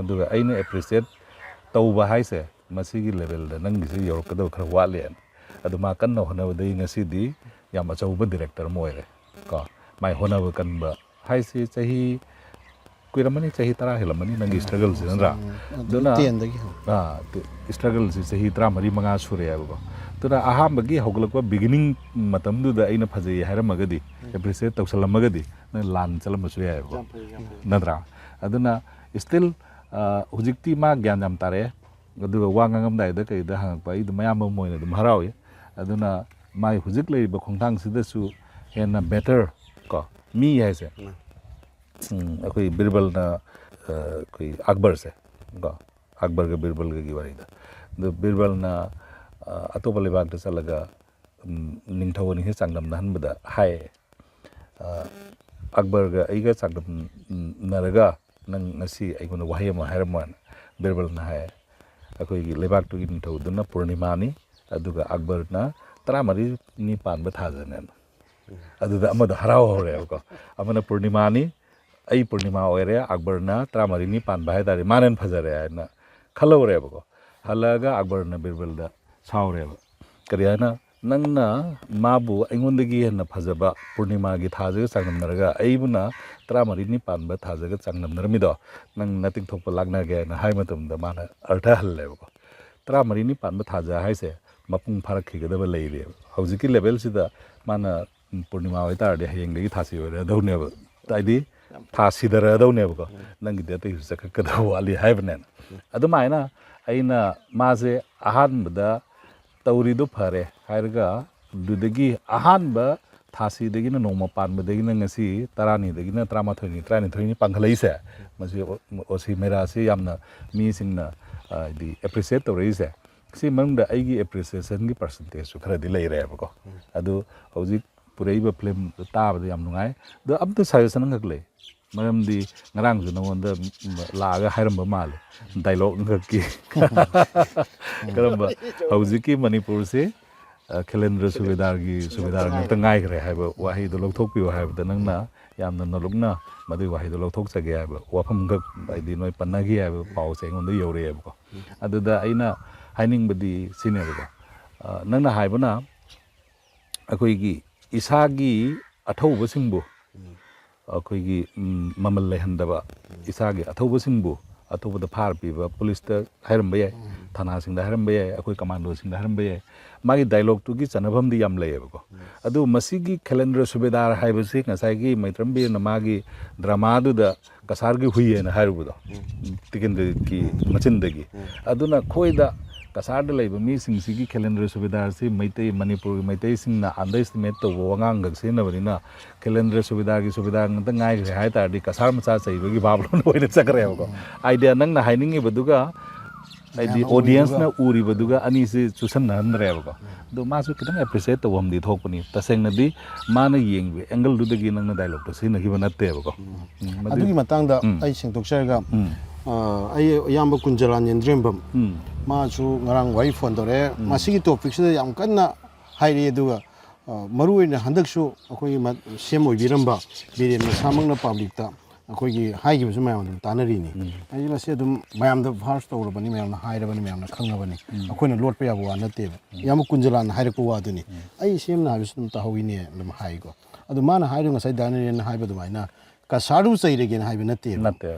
ꯑꯗꯨꯒ ꯑꯩꯅ ꯑꯦꯄ꯭ꯔꯤꯁꯤꯌꯦꯠ ꯇꯧꯕ ꯍꯥꯏꯁꯦ ꯃꯁꯤꯒꯤ ꯂꯦꯚꯦꯜꯗ ꯅꯪꯒꯤꯁꯤ ꯌꯧꯔꯛꯀꯗꯕ ꯈꯔ ꯋꯥꯠꯂꯦꯅ ꯑꯗꯨ ꯃꯥ ꯀꯟꯅ ꯍꯣꯠꯅꯕꯗꯒꯤ ꯉꯁꯤꯗꯤ ꯌꯥꯝ ꯑꯆꯧꯕ ꯗꯤꯔꯦꯛꯇꯔ ꯑꯃ ꯑꯣꯏꯔꯦ ꯀꯣ ꯃꯥꯏ ꯍꯣꯠꯅꯕ ꯀꯟꯕ ꯍꯥꯏꯁꯤ ꯆꯍꯤ ꯀꯨꯏꯔꯝꯃꯅꯤ ꯆꯍꯤ 10 ꯍꯦꯜꯂꯝꯃꯅꯤ ꯅꯪꯒꯤ ꯁ꯭ꯇ꯭ꯔꯒꯜꯁꯤ ꯅꯠꯇ꯭ꯔꯥ ꯑꯗꯨꯅ ꯁ꯭ꯇ꯭ꯔꯒꯜꯁꯤ ꯆꯍꯤ 34-35 ꯁꯨꯔꯦꯕꯀꯣ ꯑꯗꯨꯅ ꯑꯍꯥꯟꯕꯒꯤ ꯍꯧꯒꯠꯂꯛꯄ ꯕꯤꯒꯤꯅꯤꯡ ꯃꯇꯝꯗꯨꯗ ꯑꯩꯅ ꯐꯖꯩ ꯍꯥꯏꯔꯝꯃꯒꯗꯤ ꯑꯦꯄ꯭ꯔꯤꯁꯤꯌꯦꯠ ꯇꯧꯁꯜꯂꯝꯃꯒꯗꯤ ꯅꯪ ꯂꯥꯟ ꯆꯠꯂꯝꯕꯁꯨ ꯌꯥꯏꯕꯀꯣ ꯅꯠꯇ꯭ꯔꯥ ꯑꯗꯨꯅ ꯁ꯭ꯇꯤꯜ ꯍꯧꯖꯤꯛꯇꯤ ꯃꯥ ꯒ꯭ꯌꯥꯟ ꯌꯥꯝ ꯇꯥꯔꯛꯑꯦ ꯑꯗꯨꯒ ꯋꯥ ꯉꯥꯡꯉꯝꯗꯥꯏꯗ ꯀꯩꯗ ꯍꯪꯉꯛꯄ ꯑꯩ ꯑꯗꯨꯝ ꯃꯌꯥꯝꯕ ꯑꯃ ꯑꯣꯏꯅ ꯑꯗꯨꯝ ꯍꯔꯥꯎꯏ ꯑꯗꯨꯅ ꯃꯥꯏ ꯍꯧꯖꯤꯛ ꯂꯩꯔꯤꯕ ꯈꯣꯡꯊꯥꯡꯁꯤꯗꯁꯨ ꯍꯦꯟꯅ ꯕꯦꯇꯔ ꯀꯣ ꯃꯤ ꯍꯥꯏꯁꯦ ꯑꯩꯈꯣꯏ ꯕꯤꯔꯕꯜꯅ ꯑꯩꯈꯣꯏ ꯑꯛꯕꯔꯁꯦ ꯀꯣ ꯑꯛꯕꯔꯒ ꯕꯤꯔꯕꯜꯒꯒꯤ ꯋꯥꯔꯤꯗ ꯑꯗꯨ ꯕꯤꯔꯕꯜꯅ ꯑꯇꯣꯞꯄ ꯂꯩꯕꯥꯛꯇ ꯆꯠꯂꯒ ꯅꯤꯡꯊꯧ ꯑꯅꯤꯁꯦ ꯆꯥꯡꯗꯝꯅꯍꯟꯕꯗ ꯍꯥꯏ ꯑꯛꯕꯔꯒ ꯑꯩꯒ ꯆꯥꯡꯗꯝꯅꯔꯒ ꯅꯪ ꯉꯁꯤ ꯑꯩꯉꯣꯟꯗ ꯋꯥꯍꯩ ꯑꯃ ꯍꯥꯏꯔꯝꯃꯣꯅ ꯕꯤꯔꯕꯜꯅ ꯍꯥꯏ ꯑꯩꯈꯣꯏꯒꯤ ꯂꯩꯕꯥꯛꯇꯨꯒꯤ ꯅꯤꯡꯊꯧꯗꯨꯅ ꯄꯨꯔꯅꯤꯃꯥꯅꯤ ꯑꯗꯨꯒ ꯑꯛꯕꯔꯅ 13ꯅꯤ ꯄꯥꯟꯕ ꯊꯥꯖꯅꯦꯅ ꯑꯗꯨꯗ ꯑꯃꯗꯣ ꯍꯔꯥꯎꯍꯧꯔꯦꯕꯀꯣ ꯑꯃꯅ ꯄꯨꯔꯅꯤꯃꯥꯅꯤ ꯑꯩ ꯄꯨꯔꯅꯤꯃꯥ ꯑꯣꯏꯔꯦ ꯑꯛꯕꯔꯅ 13ꯅꯤ ꯄꯥꯟꯕ ꯍꯥꯏꯇꯥꯔꯦ ꯃꯥꯅ ꯍꯦꯟꯅ ꯐꯖꯔꯦ ꯍꯥꯏꯅ ꯈꯜꯍꯧꯔꯦꯕꯀꯣ ꯍꯜꯂꯛꯑꯒ ꯑꯛꯕꯔꯅ ꯕꯤꯔꯕꯜꯗ ꯁꯥꯎꯔꯦꯕ ꯀꯔꯤ ꯍꯥꯏꯅ ꯅꯪꯅ ꯃꯥꯕꯨ ꯑꯩꯉꯣꯟꯗꯒꯤ ꯍꯦꯟꯅ ꯐꯖꯕ ꯄꯨꯔꯅꯤꯃꯥꯒꯤ ꯊꯥꯖꯒ ꯆꯥꯡꯗꯝꯅꯔꯒ ꯑꯩꯕꯨꯅ 13ꯅꯤ ꯄꯥꯟꯕ ꯊꯥꯖꯒ ꯆꯥꯡꯗꯝꯅꯔꯝꯃꯤꯗꯣ ꯅꯪ ꯅꯇꯤꯛ ꯊꯣꯛꯄ ꯂꯥꯛꯅꯒꯦ ꯍꯥꯏꯅ ꯍꯥꯏꯕ ꯃꯇꯝꯗ ꯃꯥꯅ ꯑꯔꯊ ꯍꯜꯂꯦꯕꯀꯣ 13ꯅꯤ ꯄꯥꯟꯕ ꯊꯥꯖ ꯍꯥꯏꯁꯦ ꯃꯄꯨꯡ ꯐꯥꯔꯛꯈꯤꯒꯗꯕ ꯂꯩꯔꯦꯕ ꯍꯧꯖꯤꯛꯀꯤ ꯂꯦꯚꯦꯜꯁꯤꯗ ꯃꯥꯅ ꯄꯨꯔꯅꯤꯃꯥ ꯑꯣꯏꯇꯥꯔꯗꯤ ꯍꯌꯦꯡꯗꯒꯤ ꯊꯥꯁꯤ ꯑꯣꯏꯔꯗꯧꯅꯦꯕ ꯍꯥꯏꯗꯤ ꯊꯥ ꯁꯤꯗꯔꯗꯧꯅꯦꯕꯀꯣ ꯅꯪꯒꯤꯗꯤ ꯑꯇꯩꯁꯨ ꯆꯠꯈꯠꯀꯗꯕ ꯋꯥꯠꯂꯤ ꯍꯥꯏꯕꯅꯦꯅ ꯑꯗꯨꯃꯥꯏꯅ ꯑꯩꯅ ꯃꯥꯁꯦ ꯑꯍꯥꯟꯕꯗ ꯇꯧꯔꯤꯗꯣ ꯐꯔꯦ ꯍꯥꯏꯔꯒ ꯑꯗꯨꯗꯒꯤ ꯑꯍꯥꯟꯕ ꯊꯥꯁꯤꯗꯒꯤꯅ ꯅꯣꯡꯃ ꯄꯥꯟꯕꯗꯒꯤꯅ ꯉꯁꯤ 10ꯅꯤꯗꯒꯤꯅ 13ꯅꯤ 18ꯅꯤ 19ꯅꯤ ꯄꯥꯟꯈꯠꯂꯛꯏꯁꯦ ꯃꯁꯤ ꯑꯣꯁꯤ ꯃꯦꯔꯥꯁꯤ ꯌꯥꯝꯅ ꯃꯤꯁꯤꯡꯅ ꯍꯥꯏꯗꯤ ꯑꯦꯄ꯭ꯔꯤꯁꯤꯌꯦꯠ ꯇꯧꯔꯛꯏꯁꯦ ꯁꯤ ꯃꯅꯨꯡꯗ ꯑꯩꯒꯤ ꯑꯦꯄ꯭ꯔꯤꯁꯤꯌꯦꯁꯟꯒꯤ ꯄꯥꯔꯁꯦꯟꯇꯦꯖꯁꯨ ꯈꯔꯗꯤ ꯂꯩꯔꯦꯕꯀꯣ ꯑꯗꯨ ꯍꯧꯖꯤꯛ ꯄꯨꯔꯛꯏꯕ ꯐꯤꯂꯝ ꯇꯥꯕꯗ ꯌꯥꯝ ꯅꯨꯡꯉꯥꯏ ꯑꯗꯣ ꯑꯝꯇ ꯁꯖꯦꯁꯟ ꯑꯃꯈꯛ ꯂꯩ ꯃꯔꯝꯗꯤ ꯉꯔꯥꯡꯁꯨ ꯅꯉꯣꯟꯗ ꯂꯥꯛꯑꯒ ꯍꯥꯏꯔꯝꯕ ꯃꯥꯜꯂꯦ ꯗꯥꯏꯂꯣꯛ ꯑꯃꯈꯛꯀꯤ ꯀꯔꯝꯕ ꯍꯧꯖꯤꯛꯀꯤ ꯃꯅꯤꯄꯨꯔꯁꯤ ꯈꯦꯂꯦꯟꯗ꯭ꯔ ꯁꯨꯕꯦꯗꯥꯔ ꯉꯥꯛꯇ ꯉꯥꯏꯈ꯭ꯔꯦ ꯍꯥꯏꯕ ꯋꯥꯍꯩꯗꯣ ꯂꯧꯊꯣꯛꯄꯤꯌꯨ ꯍꯥꯏꯕꯗ ꯅꯪꯅ ꯌꯥꯝꯅ ꯅꯣꯂꯨꯛꯅ ꯃꯗꯨꯒꯤ ꯋꯥꯍꯩꯗꯣ ꯂꯧꯊꯣꯛꯆꯒꯦ ꯍꯥꯏꯕ ꯋꯥꯐꯝꯈꯛ ꯍꯥꯏꯗꯤ ꯅꯣꯏ ꯄꯟꯅꯈꯤ ꯍꯥꯏꯕ ꯄꯥꯎꯁꯦ ꯑꯩꯉꯣꯟꯗ ꯌꯧꯔꯛꯑꯦꯕꯀꯣ ꯑꯗꯨꯗ ꯑꯩꯅ ꯍꯥꯏꯅꯤꯡꯕꯗꯤ ꯁꯤꯅꯦꯕꯀꯣ ꯅꯪꯅ ꯍꯥꯏꯕꯅ ꯑꯩꯈꯣꯏꯒꯤ ꯏꯁꯥꯒꯤ ꯑꯊꯧꯕꯁꯤꯡꯕꯨ ꯑꯩꯈꯣꯏꯒꯤ ꯃꯃꯜ ꯂꯩꯍꯟꯗꯕ ꯏꯁꯥꯒꯤ ꯑꯊꯧꯕꯁꯤꯡꯕꯨ ꯑꯇꯣꯞꯄꯗ ꯐꯥꯔ ꯄꯤꯕ ꯄꯨꯂꯤꯁꯇ ꯍꯥꯏꯔꯝꯕ ꯌꯥꯏ ꯊꯥꯅꯥꯁꯤꯡꯗ ꯍꯥꯏꯔꯝꯕ ꯌꯥꯏ ꯑꯩꯈꯣꯏ ꯀꯃꯥꯟꯗꯣꯁꯤꯡꯗ ꯍꯥꯏꯔꯝꯕ ꯌꯥꯏ ꯃꯥꯒꯤ ꯗꯥꯏꯂꯣꯛꯇꯨꯒꯤ ꯆꯟꯅꯐꯝꯗꯤ ꯌꯥꯝ ꯂꯩꯌꯦꯕꯀꯣ ꯑꯗꯨ ꯃꯁꯤꯒꯤ ꯈꯦꯂꯦꯟꯗ꯭ꯔ ꯁꯨꯕꯦꯗꯥꯔ ꯍꯥꯏꯕꯁꯤ ꯉꯁꯥꯏꯒꯤ ꯃꯩꯇ꯭ꯔꯝꯕꯤꯔꯅ ꯃꯥꯒꯤ ꯗ꯭ꯔꯃꯥꯗꯨꯗ ꯀꯁꯥꯔꯒꯤ ꯍꯨꯏꯌꯦꯅ ꯍꯥꯏꯔꯨꯕꯗꯣ ꯇꯤꯀꯦꯟꯗ꯭ꯔꯒꯤ ꯃꯆꯤꯟꯗꯒꯤ ꯑꯗꯨꯅ ꯑꯩꯈꯣꯏꯗ ꯀꯁꯥꯔꯗ ꯂꯩꯕ ꯃꯤꯁꯤꯡꯁꯤꯒꯤ ꯈꯦꯂꯦꯟꯗ꯭ꯔ ꯁꯨꯕꯦꯗꯥꯔꯁꯤ ꯃꯩꯇꯩ ꯃꯅꯤꯄꯨꯔꯒꯤ ꯃꯩꯇꯩꯁꯤꯡꯅ ꯑꯟꯗꯔ ꯑꯦꯁꯇꯤꯃꯦꯠ ꯇꯧꯕ ꯋꯥꯉꯥꯡꯈꯛ ꯁꯤꯖꯤꯟꯅꯕꯅꯤꯅ ꯈꯦꯂꯦꯟꯗ꯭ꯔ ꯁꯨꯕꯦꯗꯥꯔꯒꯤ ꯁꯨꯕꯦꯗꯥꯔ ꯉꯥꯛꯇ ꯉꯥꯏꯈ꯭ꯔꯦ ꯍꯥꯏ ꯇꯥꯔꯗꯤ ꯀꯁꯥꯔ ꯃꯆꯥ ꯆꯩꯕꯒꯤ ꯚꯥꯕꯂꯣꯟ ꯑꯣꯏꯅ ꯆꯠꯈ꯭ꯔꯦꯕꯀꯣ ꯑꯥꯏꯗꯤꯌꯥ ꯅꯪꯅ ꯍꯥꯏꯅꯤꯡꯉꯤꯕꯗꯨꯒ ꯍꯥꯏꯗꯤ ꯑꯣꯗꯤꯌꯟꯁꯅ ꯎꯔꯤꯕꯗꯨꯒ ꯑꯅꯤꯁꯤ ꯆꯨꯁꯟꯅꯍꯟꯗ꯭ꯔꯦꯕꯀꯣ ꯑꯗꯣ ꯃꯥꯁꯨ ꯈꯤꯇꯪ ꯑꯦꯄ꯭ꯔꯤꯁꯤꯌꯦꯠ ꯇꯧꯐꯝꯗꯤ ꯊꯣꯛꯄꯅꯤ ꯇꯁꯦꯡꯅꯗꯤ ꯃꯥꯅ ꯌꯦꯡꯕ ꯑꯦꯡꯒꯜꯗꯨꯗꯒꯤ ꯅꯪꯅ ꯗꯥꯏꯂꯣꯛꯇꯣ ꯁꯤꯖꯤꯟꯅꯈꯤꯕ ꯅꯠꯇꯦꯕꯀꯣ ꯑꯗꯨꯒꯤ ꯃꯇꯥꯡꯗ ꯑꯩ ꯁꯦꯡꯗꯣꯛꯆꯔꯒ ꯑꯩ ꯑꯌꯥꯝꯕ ꯀꯨꯟꯖꯂꯥꯟ ꯌꯦꯟꯗ꯭ꯔꯦꯝꯕꯝ ꯃꯥꯁꯨ ꯉꯔꯥꯡ ꯋꯥꯔꯤ ꯐꯣꯟ ꯇꯧꯔꯛꯑꯦ ꯃꯁꯤꯒꯤ ꯇꯣꯄꯤꯛꯁꯤꯗ ꯌꯥꯝ ꯀꯟꯅ ꯍꯥꯏꯔꯛꯑꯦ ꯑꯗꯨꯒ ꯃꯔꯨꯑꯣꯏꯅ ꯍꯟꯗꯛꯁꯨ ꯑꯩꯈꯣꯏꯒꯤ ꯁꯦꯝ ꯑꯣꯏꯕꯤꯔꯝꯕ ꯕꯤꯔꯦꯟ ꯃꯁꯥꯃꯛꯅ ꯄꯥꯕ꯭ꯂꯤꯛꯇ ꯑꯩꯈꯣꯏꯒꯤ ꯍꯥꯏꯈꯤꯕꯁꯨ ꯃꯌꯥꯝ ꯑꯗꯨꯝ ꯇꯥꯟꯅꯔꯤꯅꯤ ꯑꯩ ꯃꯁꯤ ꯑꯗꯨꯝ ꯃꯌꯥꯝꯗ ꯐꯥꯔꯁ ꯇꯧꯔꯕꯅꯤ ꯃꯌꯥꯝꯅ ꯍꯥꯏꯔꯕꯅꯤ ꯃꯌꯥꯝꯅ ꯈꯪꯉꯕꯅꯤ ꯑꯩꯈꯣꯏꯅ ꯂꯣꯠꯄ ꯌꯥꯕ ꯋꯥ ꯅꯠꯇꯦꯕ ꯌꯥꯝ ꯀꯨꯟꯖꯂꯥꯟꯅ ꯍꯥꯏꯔꯛꯄ ꯋꯥꯗꯨꯅꯤ ꯑꯩ ꯁꯦꯝꯅ ꯍꯥꯏꯕꯁꯨ ꯑꯗꯨꯝ ꯇꯥꯍꯧꯏꯅꯦ ꯑꯗꯨꯝ ꯍꯥꯏꯀꯣ ꯑꯗꯨ ꯃꯥꯅ ꯍꯥꯏꯔꯤꯕ ꯉꯁꯥꯏ ꯗꯥꯅꯤꯔꯦꯟꯅ ꯍꯥꯏꯕ ꯑꯗꯨꯃꯥꯏꯅ ꯀꯁꯥꯔꯗꯨ ꯆꯩꯔꯒꯦꯅ ꯍꯥꯏꯕ ꯅꯠꯇꯦꯕ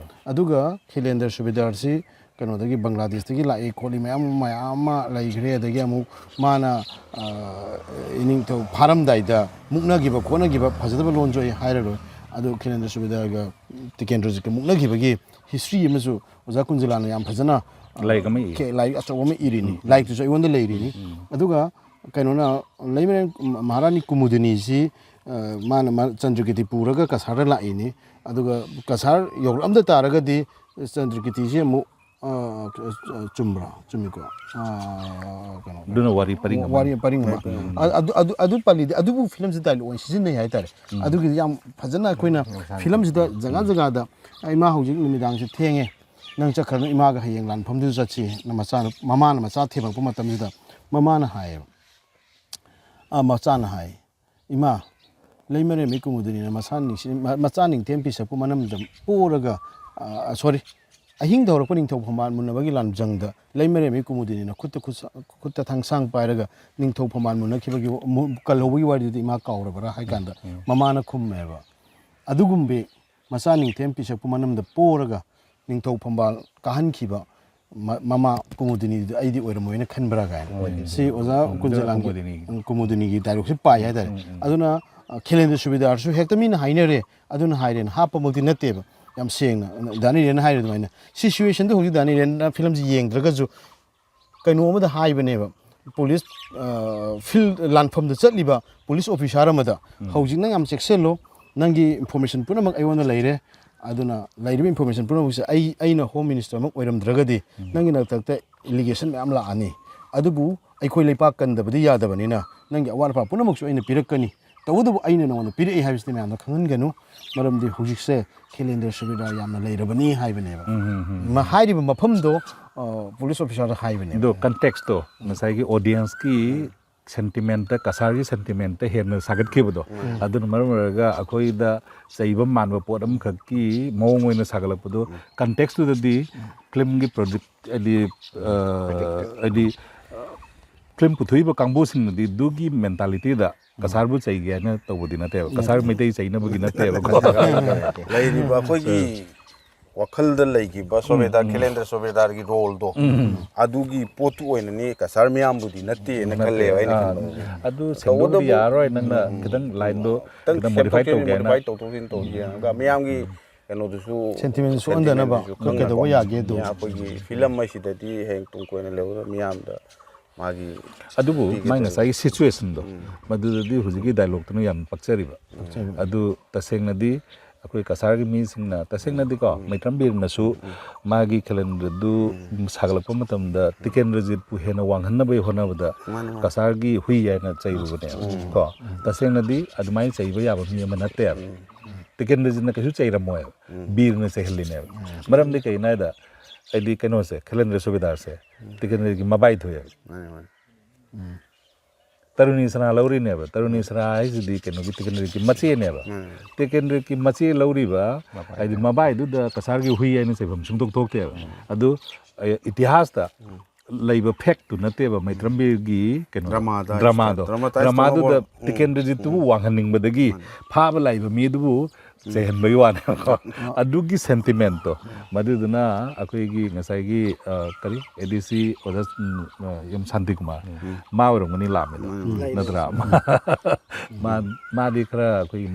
ꯑꯗꯨꯒ ꯈꯦꯂꯦꯟꯗ꯭ꯔ ꯁꯨꯕꯦꯗꯥꯔꯁꯤ ꯀꯩꯅꯣꯗꯒꯤ ꯕꯪꯒ꯭ꯂꯥꯗꯦꯁꯇꯒꯤ ꯂꯥꯛꯏ ꯈꯣꯠꯂꯤ ꯃꯌꯥꯝ ꯑꯃ ꯂꯩꯈ꯭ꯔꯦ ꯑꯗꯒꯤ ꯑꯃꯨꯛ ꯃꯥꯅ ꯏꯅꯤꯡꯊꯧ ꯐꯥꯔꯝꯗꯥꯏꯗ ꯃꯨꯛꯅꯈꯤꯕ ꯈꯣꯠꯅꯈꯤꯕ ꯐꯖꯗꯕ ꯂꯣꯟꯁꯨ ꯑꯩ ꯍꯥꯏꯔꯔꯣꯏ ꯑꯗꯨ ꯈꯦꯂꯦꯟꯗ꯭ꯔ ꯁꯨꯕꯦꯗꯥꯔꯒ ꯇꯤꯀꯦꯟꯗ꯭ꯔꯖꯤꯠꯀ ꯃꯨꯛꯅꯈꯤꯕꯒꯤ ꯍꯤꯁꯇ꯭ꯔꯤ ꯑꯃꯁꯨ ꯑꯣꯖꯥ ꯀꯨꯟꯖꯂꯥꯟꯅ ꯌꯥꯝ ꯐꯖꯅ ꯂꯥꯏꯔꯤꯛ ꯑꯆꯧꯕ ꯑꯃ ꯏꯔꯤꯅꯤ ꯂꯥꯏꯔꯤꯛꯇꯨꯁꯨ ꯑꯩꯉꯣꯟꯗ ꯂꯩꯔꯤꯅꯤ ꯑꯗꯨꯒ ꯀꯩꯅꯣꯅ ꯂꯩꯃꯔꯦꯟ ꯃꯍꯥꯔꯥꯅꯤ ꯀꯨꯃꯨꯗꯤꯅꯤꯁꯤ ꯃꯥꯅ ꯆꯟꯗ꯭ꯔꯀꯤꯇꯤ ꯄꯨꯔꯒ ꯀꯁꯥꯔꯗ ꯂꯥꯛꯏꯅꯤ ꯑꯗꯨꯒ ꯀꯁꯥꯔ ꯌꯧꯔꯛꯑꯝꯗ ꯇꯥꯔꯒꯗꯤ ꯆꯟꯗ꯭ꯔꯀꯤꯇꯤꯁꯤ ꯑꯃꯨꯛ ꯆꯨꯝꯕ꯭ꯔꯥ ꯆꯨꯝꯃꯤꯀꯣ ꯑꯗꯨꯅ ꯋꯥꯔꯤ ꯄꯔꯤꯡ ꯑꯃ ꯑꯗꯨ ꯄꯜꯂꯤꯗꯤ ꯑꯗꯨꯕꯨ ꯐꯤꯂꯝꯁꯤꯗ ꯗꯥꯏꯂꯣꯛ ꯑꯣꯏꯅ ꯁꯤꯖꯤꯟꯅꯩ ꯍꯥꯏꯇꯥꯔꯦ ꯑꯗꯨꯒꯤꯗꯤ ꯌꯥꯝ ꯐꯖꯅ ꯑꯩꯈꯣꯏꯅ ꯐꯤꯂꯝꯁꯤꯗ ꯖꯒꯥ ꯖꯒꯥꯗ ꯏꯃꯥ ꯍꯧꯖꯤꯛ ꯅꯨꯃꯤꯗꯥꯡꯁꯤ ꯊꯦꯡꯉꯦ ꯅꯪ ꯆꯠꯈ꯭ꯔꯅꯨ ꯏꯃꯥꯒ ꯍꯌꯦꯡ ꯂꯥꯟꯐꯝꯗꯨꯗ ꯆꯠꯁꯤ ꯃꯃꯥꯅ ꯃꯆా ꯊꯦꯝꯃꯛꯄ ꯃꯇꯝꯁꯤꯗ ꯃꯃꯥꯅ ꯍꯥꯏꯌꯦꯕ ꯃꯆꯥꯅ ꯍꯥꯏ ꯏꯃꯥ ꯂꯩꯃꯔꯦꯝꯕꯤ ꯀꯨꯃꯨꯗꯅꯤꯅ ꯃꯆꯥ ꯅꯤꯡꯊꯦꯝ ꯄꯤꯁꯛꯄꯨ ꯃꯅꯝꯗ ꯄꯣꯔꯒ ꯑꯍꯤꯡꯗ ꯍꯧꯔꯛꯄ ꯅꯤꯡꯊꯧ ꯐꯝꯕꯥꯜ ꯃꯨꯟꯅꯕꯒꯤ ꯂꯥꯟꯖꯪꯗ ꯂꯩꯃꯔꯦꯝꯕꯤ ꯀꯨꯃꯨꯗꯅꯤꯅ ꯈꯨꯠꯇ ꯊꯥꯡꯁꯥꯡ ꯄꯥꯏꯔꯒ ꯅꯤꯡꯊꯧ ꯐꯝꯕꯥꯜ ꯃꯨꯟꯅꯈꯤꯕꯒꯤ ꯀꯜꯍꯧꯕꯒꯤ ꯋꯥꯔꯤꯗꯨꯗꯤ ꯏꯃꯥ ꯀꯥꯎꯔꯕ꯭ꯔꯥ ꯍꯥꯏ ꯀꯥꯟꯗ ꯃꯃꯥꯅ ꯈꯨꯝꯃꯦꯕ ꯑꯗꯨꯒꯨꯝꯕꯤ ꯃꯆꯥ ꯅꯤꯡꯊꯦꯝ ꯄꯤꯁꯛꯄꯨ ꯃꯅꯝꯗ ꯄꯣꯔꯒ ꯅꯤꯡꯊꯧ ꯐꯝꯕꯥꯜ काहन ममा कुमुदिनी अइदी ओइरमोइना खनबरा गायन सी ओजा कुंजलांगी कुमुदिनी की डायलॉग से पाई है अदुना खेलेंद्र सुबेदार सु हेक्ता मीना हाइनरे अदुना हाइरेन हापमक्ति नतेबा याम सेंगना दानिरेन हाइरे दुमाइना सिचुएशन दो होगी दानिरेन फिल्म जी येंगद्रगजु कइनो अमदा हाइबनेबा पुलिस फील्ड लानफम द चटलिबा पुलिस ऑफिसर अमदा हौजिंग याम चेक्सेलो नंगी इंफॉर्मेशन पुनमक अइवोना लैरे अदुना लाइव इंफॉर्मेशन पुनमक से अइना होम मिनिस्टर मक ओइरमद्रगदि नंगी नक्तक्ता इलिगेशन म्याम लाआनी अदुबु अइखोइ लेपा कंदबदि यादबनिना नंगी अवारपा पुनमक सु अइना पिरक्कनी तवदबु अइना नोंना पिरइ हाइबसिनि म्यामना खंगनगनु मरमदि हुजिकसे खेलेंद्र सुबेदार यामना लैरबनी हाइबनेबा मा हाइरिबा मफमदो पुलिस ऑफिसर हाइबने दो कंटेक्स्ट तो नसाइगी ऑडियंस की सेंटिमेंट कसारी सेंटिमेंट हेन सागत केबदो अदुन मरमरगा अखोइदा सैबम मानव पोरम खकी मौंग ओइना सागलपदो कंटेक्स्ट ददी फिल्म की प्रोजेक्ट अदि फिल्म पुथुइबो कांबोसिंगदि दुगी मेंटालिटी दा कसारबु चाहिए ना तबदि नते कसार मितै चाहिनबगि नते लैरिबा अखोइगी वखलदा लैगिबा सोबेदार खेलेंद्र सुबेदार की रोल दो अदुगी पोतु ओइननी कसार म्यामबुदि नते न खले आइना अदु सेंदोदि यारोय नंगना किदन लाइन दो किदन मॉडिफाई तौगिन गा म्यामगी कनोदुसु सेंटिमेंट सु अंदनबा ककेदो यागे दो अखोइगी फिल्म मैसिददि हेंग तुंकोइना लेवदा म्यामदा मागी अदुबु माइना साइ सिचुएशन दो मदुदि हुजिगी डायलॉग तनो याम पक्चरिबा अदु तसेंगनदि ꯑꯩꯈꯣꯏ ꯀꯁꯥꯔꯒꯤ ꯃꯤꯁꯤꯡꯅ ꯇꯁꯦꯡꯅꯗꯤꯀꯣ ꯃꯩꯇ꯭ꯔꯝꯕꯤꯔꯅꯁꯨ ꯃꯥꯒꯤ ꯀꯦꯂꯦꯟꯗꯔꯗꯨ ꯁꯥꯒꯠꯂꯛꯄ ꯃꯇꯝꯗ ꯇꯤꯀꯦꯟꯗ꯭ꯔꯖꯤꯠꯄꯨ ꯍꯦꯟꯅ ꯋꯥꯡꯍꯟꯅꯕꯒꯤ ꯍꯣꯠꯅꯕꯗ ꯀꯁꯥꯔꯒꯤ ꯍꯨꯏ ꯍꯥꯏꯅ ꯆꯩꯔꯨꯕꯅꯦꯕ ꯀꯣ ꯇꯁꯦꯡꯅꯗꯤ ꯑꯗꯨꯃꯥꯏꯅ ꯆꯩꯕ ꯌꯥꯕ ꯃꯤ ꯑꯃ ꯅꯠꯇꯦꯕ ꯇꯤꯀꯦꯟꯗ꯭ꯔꯖꯤꯠꯅ ꯀꯩꯁꯨ ꯆꯩꯔꯝꯃꯣꯏꯕ ꯕꯤꯔꯅ ꯆꯩꯍꯜꯂꯤꯅꯦꯕ ꯃꯔꯝꯗꯤ ꯀꯩꯅꯣ ꯍꯥꯏꯗ ꯑꯩꯗꯤ ꯀꯩꯅꯣꯁꯦ ꯈꯦꯂꯦꯟꯗ꯭ꯔ ꯁꯨꯕꯦꯗꯥꯔꯁꯦ ꯇꯤꯀꯦꯟꯗ꯭ꯔꯒꯤ ꯃꯕꯥꯏ ꯊꯣꯛꯑꯦꯕ ꯇꯔꯨꯅꯤ ꯁꯅꯥ ꯂꯧꯔꯤꯅꯦꯕ ꯇꯔꯨꯅꯤ ꯁꯅꯥ ꯍꯥꯏꯁꯤꯗꯤ ꯀꯩꯅꯣꯒꯤ ꯇꯤꯀꯦꯟꯗ꯭ꯔꯒꯤ ꯃꯆꯦꯅꯦꯕ ꯇꯤꯀꯦꯟꯗ꯭ꯔꯒꯤ ꯃꯆꯦ ꯂꯧꯔꯤꯕ ꯍꯥꯏꯗꯤ ꯃꯕꯥꯏꯗꯨꯗ ꯀꯁꯥꯔꯒꯤ ꯍꯨꯏ ꯍꯥꯏꯅ ꯆꯩꯐꯝ ꯁꯨꯡꯊꯣꯛ ꯊꯣꯛꯇꯦꯕ ꯑꯗꯨ ꯏꯇꯤꯍꯥꯁꯇ ꯂꯩꯕ ꯐꯦꯛꯇꯨ ꯅꯠꯇꯦꯕ ꯃꯩꯇ꯭ꯔꯝꯕꯤꯔꯒꯤ ꯀꯩꯅꯣ ꯗ꯭ꯔꯃꯥꯗꯨꯗ ꯇꯤꯀꯦꯟꯗ꯭ꯔꯖꯤꯠꯇꯨꯕꯨ ꯋꯥꯡꯍꯟꯅꯤꯡꯕꯗꯒꯤ ꯐꯥꯕ ꯂꯥꯛꯏꯕ ꯃꯤꯗꯨꯕꯨ ꯆꯩꯍꯟꯕꯒꯤ ꯋꯥꯅꯦꯕꯀꯣ ꯑꯗꯨꯒꯤ ꯁꯦꯟꯇꯤꯃꯦꯟꯇꯣ ꯃꯗꯨꯗꯨꯅ ꯑꯩꯈꯣꯏꯒꯤ ꯉꯁꯥꯏꯒꯤ ꯀꯔꯤ ꯑꯦꯗꯤꯁꯤ ꯑꯣꯖꯥ ꯌꯨꯝ ꯁꯥꯟꯇꯤꯀꯨꯃꯥꯔ ꯃꯥ ꯑꯣꯏꯔꯝꯒꯅꯤ ꯂꯥꯛꯑꯝꯃꯤꯗꯣ ꯅꯠꯇ꯭ꯔꯥ ꯃꯥꯗꯤ ꯈꯔ ꯑꯩꯈꯣꯏꯒꯤ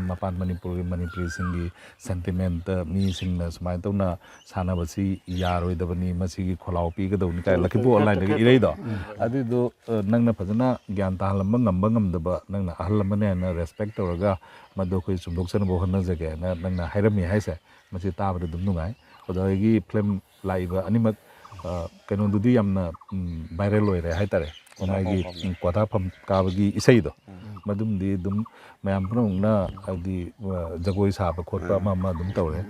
ꯃꯄꯥꯟ ꯃꯅꯤꯄꯨꯔꯤꯁꯤꯡꯒꯤ ꯁꯦꯟꯇꯤꯃꯦꯟꯇ ꯃꯤꯁꯤꯡꯅ ꯁꯨꯃꯥꯏꯅ ꯇꯧꯅ ꯁꯥꯟꯅꯕꯁꯤ ꯌꯥꯔꯣꯏꯗꯕꯅꯤ ꯃꯁꯤꯒꯤ ꯈꯣꯜꯂꯥꯎ ꯄꯤꯒꯗꯕꯅꯤ ꯀꯥꯏ ꯂꯛꯈꯤꯄꯨ ꯑꯣꯟꯂꯥꯏꯟꯗꯒꯤ ꯏꯔꯩꯗꯣ ꯑꯗꯨꯏꯗꯣ ꯅꯪꯅ ꯐꯖꯅ ꯒ꯭ꯌꯥꯟ ꯇꯥꯍꯜꯂꯝꯕ ꯉꯝꯕ ꯉꯝꯗꯕ ꯅꯪꯅ ꯑꯍꯜ ꯑꯃꯅ ꯍꯦꯟꯅ ꯔꯦꯁꯄꯦꯛ ꯇꯧꯔꯒ ꯃꯗꯨ ꯑꯩꯈꯣꯏ ꯆꯨꯝꯊꯣꯛꯆꯅꯕ ꯍꯣꯠꯅꯖꯒꯦꯅ ꯅꯪꯅ ꯍꯥꯏꯔꯝꯃꯤ ꯍꯥꯏꯁꯦ ꯃꯁꯤ ꯇꯥꯕꯗ ꯑꯗꯨꯝ ꯅꯨꯡꯉꯥꯏ ꯑꯣꯖꯥꯒꯤ ꯐꯤꯂꯝ ꯂꯥꯛꯏꯕ ꯑꯅꯤꯃꯛ ꯀꯩꯅꯣꯗꯨꯗꯤ ꯌꯥꯝꯅ ꯚꯥꯏꯔꯦꯜ ꯑꯣꯏꯔꯦ ꯍꯥꯏꯇꯥꯔꯦ ꯃꯥꯒꯤ ꯀ꯭ꯋꯥꯊꯥꯐꯝ ꯀꯥꯕꯒꯤ ꯏꯁꯩꯗꯣ ꯃꯗꯨꯝꯗꯤ ꯑꯗꯨꯝ ꯃꯌꯥꯝ ꯄꯨꯝꯅꯃꯛꯅ ꯍꯥꯏꯗꯤ ꯖꯒꯣꯏ ꯁꯥꯕ ꯈꯣꯠꯄ ꯑꯃ ꯑꯗꯨꯝ ꯇꯧꯔꯦ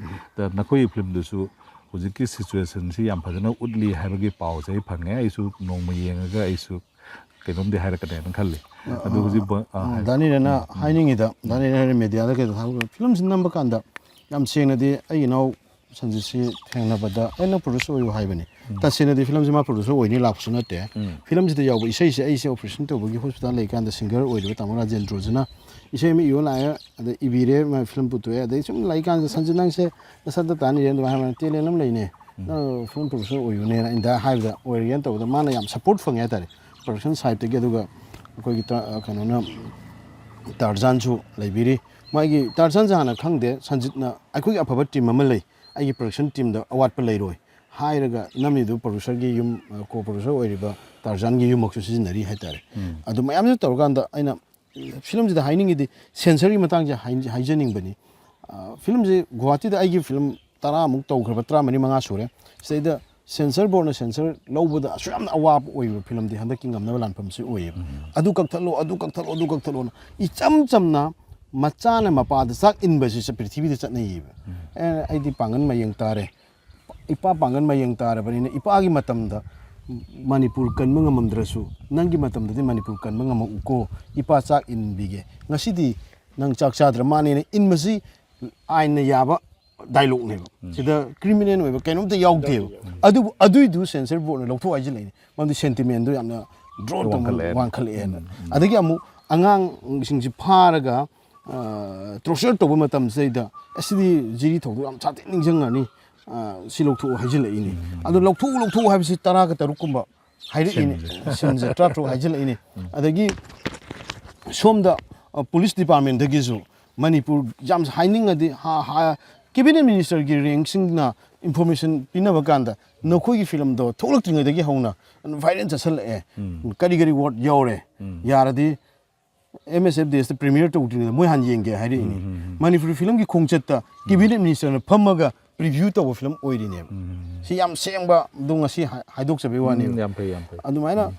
ꯅꯈꯣꯏꯒꯤ ꯐꯤꯂꯝꯗꯨꯁꯨ ꯍꯧꯖꯤꯛꯀꯤ ꯁꯤꯆꯨꯋꯦꯁꯟꯁꯤ ꯌꯥꯝ ꯐꯖꯅ ꯎꯠꯂꯤ ꯍꯥꯏꯕꯒꯤ ꯄꯥꯎꯁꯦ ꯑꯩ ꯐꯪꯉꯦ ꯑꯩꯁꯨ ꯅꯣꯡꯃ ꯌꯦꯡꯉꯒ ꯑꯩꯁꯨ ꯀꯩꯅꯣꯝꯗꯤ ꯍꯥꯏꯔꯛꯀꯅꯦꯅ ꯈꯜꯂꯤ ꯑꯗꯨ ꯍꯧꯖꯤꯛ ꯗꯥꯅꯤꯔꯅ ꯍꯥꯏꯅꯤꯡꯉꯤꯗ ꯗꯥꯅꯤꯔꯅ ꯃꯦꯗꯤꯌꯥꯗ ꯀꯩꯗ ꯊꯥꯒꯠꯄ ꯐꯤꯂꯝꯁꯤ ꯅꯝꯕ ꯀꯥꯟꯗ ꯌꯥꯝ ꯁꯦꯡꯅꯗꯤ ꯑꯩ ꯏꯅꯥꯎ ꯁꯟꯖꯤꯠꯁꯤ ꯊꯦꯡꯅꯕꯗ ꯑꯩꯅ ꯄ꯭ꯔꯣꯗ꯭ꯌꯨꯁꯔ ꯑꯣꯏꯌꯨ ꯍꯥꯏꯕꯅꯤ ꯇꯁꯦꯡꯅꯗꯤ ꯐꯤꯂꯝꯁꯤ ꯃꯥ ꯄ꯭ꯔꯣꯗ꯭ꯌꯨꯁꯔ ꯑꯣꯏꯅꯤ ꯂꯥꯛꯄꯁꯨ ꯅꯠꯇꯦ ꯐꯤꯂꯝꯁꯤꯗ ꯌꯥꯎꯕ ꯏꯁꯩꯁꯦ ꯑꯩꯁꯦ ꯑꯣꯄꯔꯦꯁꯟ ꯇꯧꯕꯒꯤ ꯍꯣꯁꯄꯤꯇꯥꯜ ꯂꯩꯀꯥꯟꯗ ꯁꯤꯡꯒꯔ ꯑꯣꯏꯔꯤꯕ ꯇꯥꯃꯣ ꯔꯥꯖꯦꯟꯗ꯭ꯔꯣꯁꯤꯅ ꯏꯁꯩ ꯑꯃ ꯏꯌꯣ ꯂꯥꯛꯑꯦ ꯑꯗ ꯏꯕꯤꯔꯦ ꯃꯥ ꯐꯤꯂꯝ ꯄꯨꯊꯣꯛꯑꯦ ꯑꯗꯩ ꯁꯨꯝ ꯂꯩꯀꯥꯟꯗ ꯁꯟꯖꯤꯠ ꯅꯪꯁꯦ ꯅꯁꯛꯇ ꯇꯥꯅꯤꯔꯦ ꯑꯗꯨꯃꯥꯏꯅ ꯍꯥꯏꯕ ꯇꯦꯂꯦꯟ ꯑꯃ ꯂꯩꯅꯦ ꯅꯪ ꯐꯤꯂꯝ ꯄ꯭ꯔꯣꯗ꯭ꯌꯨꯁꯔ ꯑꯣꯏꯌꯨꯅꯦꯅ ꯑꯩꯅ ꯍꯥꯏꯕꯗ ꯑꯣꯏꯔꯒꯦꯅ ꯇꯧꯕꯗ ꯃꯥꯅ ꯌꯥꯝ ꯁꯞꯄꯣꯔꯠ ꯐꯪꯉꯦ ꯍꯥꯏꯇꯥꯔꯦ ꯄ꯭ꯔꯣꯗꯛꯁꯟ ꯁꯥꯏꯠꯇꯒꯤ ꯑꯗꯨꯒ ꯑꯩꯈꯣꯏꯒꯤ ꯀꯩꯅꯣꯅ ꯇꯥꯔꯖꯥꯟꯁꯨ ꯂꯩꯕꯤꯔꯤ ꯃꯥꯒꯤ ꯇꯥꯔꯖꯥꯟꯁꯦ ꯍꯥꯟꯅ ꯈꯪꯗꯦ ꯁꯟꯖꯤꯠꯅ ꯑꯩꯈꯣꯏꯒꯤ ꯑꯐꯕ ꯇꯤꯝ ꯑꯃ ꯂꯩ ꯑꯩꯒꯤ ꯄ꯭ꯔꯣꯗꯛꯁꯟ ꯇꯤꯝꯗ ꯑꯋꯥꯠꯄ ꯂꯩꯔꯣꯏ ꯍꯥꯏꯔꯒ ꯅꯝꯃꯤꯗꯨ ꯄ꯭ꯔꯣꯗ꯭ꯌꯨꯁꯔꯒꯤ ꯌꯨꯝ ꯀꯣ ꯄ꯭ꯔꯣꯗ꯭ꯌꯨꯁꯔ ꯑꯣꯏꯔꯤꯕ ꯇꯥꯔꯖꯥꯟꯒꯤ ꯌꯨꯝꯃꯛꯁꯨ ꯁꯤꯖꯤꯟꯅꯔꯤ ꯍꯥꯏꯇꯥꯔꯦ ꯑꯗꯨ ꯃꯌꯥꯝꯁꯨ ꯇꯧꯔꯀꯥꯟꯗ ꯑꯩꯅ ꯐꯤꯂꯝꯁꯤꯗ ꯍꯥꯏꯅꯤꯡꯉꯤꯗꯤ ꯁꯦꯟꯁꯔꯒꯤ ꯃꯇꯥꯡꯁꯦ ꯍꯥꯏꯖꯅꯤꯡꯕꯅꯤ ꯐꯤꯂꯝꯁꯤ ꯒꯨꯍꯥꯇꯤꯗ ꯑꯩꯒꯤ ꯐꯤꯂꯝ 10ꯃꯨꯛ ꯇꯧꯈ꯭ꯔꯕ 14-15 ꯁꯨꯔꯦ ꯁꯤꯗꯩꯗ ꯁꯦꯟꯁꯔ ꯕꯣꯔꯗꯅ ꯁꯦꯟꯁꯔ ꯂꯧꯕꯗ ꯑꯁꯨꯛ ꯌꯥꯝꯅ ꯑꯋꯥꯕ ꯑꯣꯏꯕ ꯐꯤꯂꯝꯗꯤ ꯍꯟꯗꯛꯀꯤ ꯉꯝꯅꯕ ꯂꯥꯟꯐꯝꯁꯤ ꯑꯣꯏꯌꯦꯕ ꯑꯗꯨ ꯀꯛꯊꯠꯂꯣꯅ ꯏꯆꯝ ꯆꯝꯅ ꯃꯆꯥꯅ ꯃꯄꯥꯗ ꯆꯥꯛ ꯏꯟꯕꯁꯤ ꯄ꯭ꯔꯤꯊꯤꯕꯤꯗ ꯆꯠꯅꯩꯌꯦꯕ ꯑꯩꯗꯤ ꯄꯥꯡꯒꯟ ꯃꯌꯦꯡ ꯇꯥꯔꯦ ꯏꯄꯥ ꯄꯥꯡꯒꯟ ꯃꯌꯦꯡ ꯇꯥꯔꯕꯅꯤꯅ ꯏꯄꯥꯒꯤ ꯃꯇꯝꯗ ꯃꯅꯤꯄꯨꯔ ꯀꯟꯕ ꯉꯝꯃꯝꯗ꯭ꯔꯁꯨ ꯅꯪꯒꯤ ꯃꯇꯝꯗꯗꯤ ꯃꯅꯤꯄꯨꯔ ꯀꯟꯕ ꯉꯝꯃꯛꯎꯀꯣ ꯏꯄꯥ ꯆꯥꯛ ꯏꯟꯕꯤꯒꯦ ꯉꯁꯤꯗꯤ ꯅꯪ ꯆꯥꯛ ꯆꯥꯗ꯭ꯔ ꯃꯥꯅꯦꯅ ꯏꯟꯕꯁꯤ ꯑꯥꯏꯟꯅ ꯌꯥꯕ ꯗꯥꯏꯂꯣꯛꯅꯦꯕ ꯁꯤꯗ ꯀ꯭ꯔꯤꯃꯤꯅꯦꯜ ꯑꯣꯏꯕ ꯀꯩꯅꯣꯝꯇ ꯌꯥꯎꯗꯦꯕ ꯑꯗꯨꯕꯨ ꯑꯗꯨꯏꯗꯨ ꯁꯦꯟꯁꯔ ꯕꯣꯔꯗꯅ ꯂꯧꯊꯣꯛ ꯍꯥꯏꯖꯤꯜꯂꯛꯏꯅꯦ ꯃꯔꯝꯗꯤ ꯁꯦꯟꯇꯤꯃꯦꯟꯗꯨ ꯌꯥꯝꯅ ꯗ꯭ꯔꯣ ꯋꯥꯡꯈꯠꯂꯛꯑꯦꯅ ꯑꯗꯒꯤ ꯑꯃꯨꯛ ꯑꯉꯥꯡꯁꯤꯡꯁꯤ ꯐꯥꯔꯒ ꯇꯣꯔꯆꯔ ꯇꯧꯕ ꯃꯇꯝꯁꯤꯗꯩꯗ ꯑꯁꯤꯗꯤ ꯖꯤꯔꯤ ꯊꯧꯗꯣꯛ ꯌꯥꯝ ꯁꯥꯊꯤꯅ ꯅꯤꯡꯁꯤꯡꯉꯅꯤ ꯁꯤ ꯂꯧꯊꯣꯛꯎ ꯍꯥꯏꯖꯤꯜꯂꯛꯏꯅꯤ ꯑꯗꯣ ꯂꯧꯊꯣꯛꯎ ꯍꯥꯏꯕꯁꯤ 10ꯒ 3ꯀꯨꯝꯕ ꯍꯥꯏꯔꯛꯏꯅꯤ ꯁꯤꯟꯁꯦ 13 ꯍꯥꯏꯖꯤꯜꯂꯛꯏꯅꯤ ꯑꯗꯒꯤ ꯁꯣꯝꯗ ꯄꯨꯂꯤꯁ ꯗꯤꯄꯥꯔꯠꯃꯦꯟꯇꯒꯤꯁꯨ ꯃꯅꯤꯄꯨꯔ ꯌꯥꯝ ꯍꯥꯏꯅꯤꯡꯉꯗꯤ ꯀꯦꯕꯤꯅꯦꯠ ꯃꯤꯅꯤꯁꯇꯔꯒꯤ ꯔꯦꯡꯁꯤꯡꯅ ꯏꯟꯐꯣꯔꯃꯦꯁꯟ ꯄꯤꯅꯕ ꯀꯥꯟꯗ ꯅꯈꯣꯏꯒꯤ ꯐꯤꯂꯝꯗꯣ ꯊꯣꯛꯂꯛꯇ꯭ꯔꯤꯉꯩꯗꯒꯤ ꯍꯧꯅ ꯚꯥꯏꯔꯦꯜ ꯆꯠꯁꯜꯂꯛꯑꯦ ꯀꯔꯤ ꯋꯥꯔꯗ ꯌꯥꯎꯔꯦ ꯌꯥꯔꯗꯤ MSF ꯗꯦꯁꯇ ꯄ꯭ꯔꯤꯃꯤꯌꯔ ꯇꯧꯗ꯭ꯔꯤꯉꯩꯗ ꯃꯣꯏ ꯍꯥꯟꯅ ꯌꯦꯡꯒꯦ ꯍꯥꯏꯔꯛꯏꯅꯤ ꯃꯅꯤꯄꯨꯔꯤ ꯐꯤꯂꯝꯒꯤ ꯈꯣꯡꯆꯠꯇ ꯀꯦꯕꯤꯅꯦꯠ ꯃꯤꯅꯤꯁꯇꯔꯅ ꯐꯝꯃꯒ ꯔꯤꯚ꯭ꯌꯨ ꯇꯧꯕ ꯐꯤꯂꯝ ꯑꯣꯏꯔꯤꯅꯦꯕ ꯁꯤ ꯌꯥꯝ ꯁꯦꯡꯕ ꯑꯗꯨꯉꯁꯤ ꯍꯥꯏꯗꯣꯛꯆꯕꯩ ꯋꯥꯅꯦꯕ ꯌꯥꯝ ꯐꯩ ꯑꯗꯨꯃꯥꯏꯅ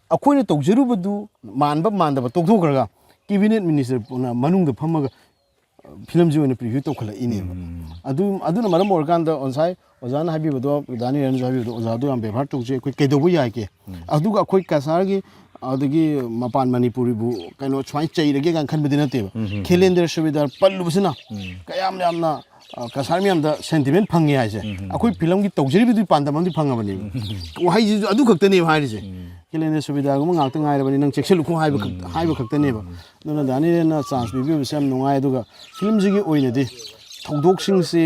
ꯑꯩꯈꯣꯏꯅ ꯇꯧꯖꯔꯨꯕꯗꯨ ꯃꯥꯟꯕ ꯃꯥꯟꯗꯕ ꯇꯣꯛꯊꯣꯛꯈ꯭ꯔꯒ ꯀꯦꯕꯤꯅꯦꯠ ꯃꯤꯅꯤꯁꯇꯔ ꯃꯅꯨꯡꯗ ꯐꯝꯃꯒ ꯐꯤꯂꯝꯁꯤ ꯑꯣꯏꯅ ꯄ꯭ꯔꯤꯚ꯭ꯌꯨ ꯇꯧꯈꯠꯂꯛꯏꯅꯦꯕ ꯑꯗꯨꯅ ꯃꯔꯝ ꯑꯣꯏꯔꯀꯥꯟꯗ ꯉꯁꯥꯏ ꯑꯣꯖꯥꯅ ꯍꯥꯏꯕꯤꯕꯗꯣ ꯗꯥꯅꯤꯔꯅꯁꯨ ꯍꯥꯏꯕꯤꯕꯗꯣ ꯑꯣꯖꯥꯗꯣ ꯌꯥꯝ ꯕꯦꯚꯥꯔ ꯇꯧꯖꯩ ꯑꯩꯈꯣꯏ ꯀꯩꯗꯧꯕ ꯌꯥꯏꯒꯦ ꯑꯗꯨꯒ ꯑꯩꯈꯣꯏ ꯀꯁꯥꯔꯒꯤ ꯑꯗꯒꯤ ꯃꯄꯥꯟ ꯃꯅꯤꯄꯨꯔꯤꯕꯨ ꯀꯩꯅꯣ ꯁꯨꯃꯥꯏꯅ ꯆꯩꯔꯒꯦ ꯀꯥꯏꯅ ꯈꯟꯕꯗꯤ ꯅꯠꯇꯦꯕ ꯈꯦꯂꯦꯟꯗ꯭ꯔ ꯁꯨꯕꯦꯗꯥꯔ ꯄꯜꯂꯨꯕꯁꯤꯅ ꯀꯌꯥꯝ ꯌꯥꯝꯅ ꯀꯁꯥꯔ ꯃꯌꯥꯝꯗ ꯁꯦꯟꯇꯤꯃꯦꯟ ꯐꯪꯉꯦ ꯍꯥꯏꯁꯦ ꯑꯩꯈꯣꯏ ꯐꯤꯂꯝꯒꯤ ꯇꯧꯖꯔꯤꯕꯗꯨꯒꯤ ꯄꯥꯟꯗꯝ ꯑꯃꯗꯤ ꯐꯪꯉꯕꯅꯦꯕ ꯋꯥꯍꯩꯁꯤꯁꯨ ꯑꯗꯨ ꯈꯛꯇꯅꯦꯕ ꯍꯥꯏꯔꯤꯁꯦ ꯈꯦꯂꯦꯟꯗ꯭ꯔ ꯁꯨꯕꯦꯗꯥꯔꯒꯨꯝꯕ ꯉꯥꯛꯇ ꯉꯥꯏꯔꯕꯅꯤ ꯅꯪ ꯆꯦꯛꯁꯤꯜꯂꯨꯀꯣ ꯍꯥꯏꯕ ꯈꯛꯇꯅꯦꯕ ꯑꯗꯨꯅ ꯗꯥꯅꯤꯔꯅ ꯆꯥꯟꯁ ꯄꯤꯕꯤꯕꯁꯦ ꯌꯥꯝ ꯅꯨꯡꯉꯥꯏ ꯑꯗꯨꯒ ꯐꯤꯂꯝꯁꯤꯒꯤ ꯑꯣꯏꯅꯗꯤ ꯊꯧꯗꯣꯛꯁꯤꯡꯁꯤ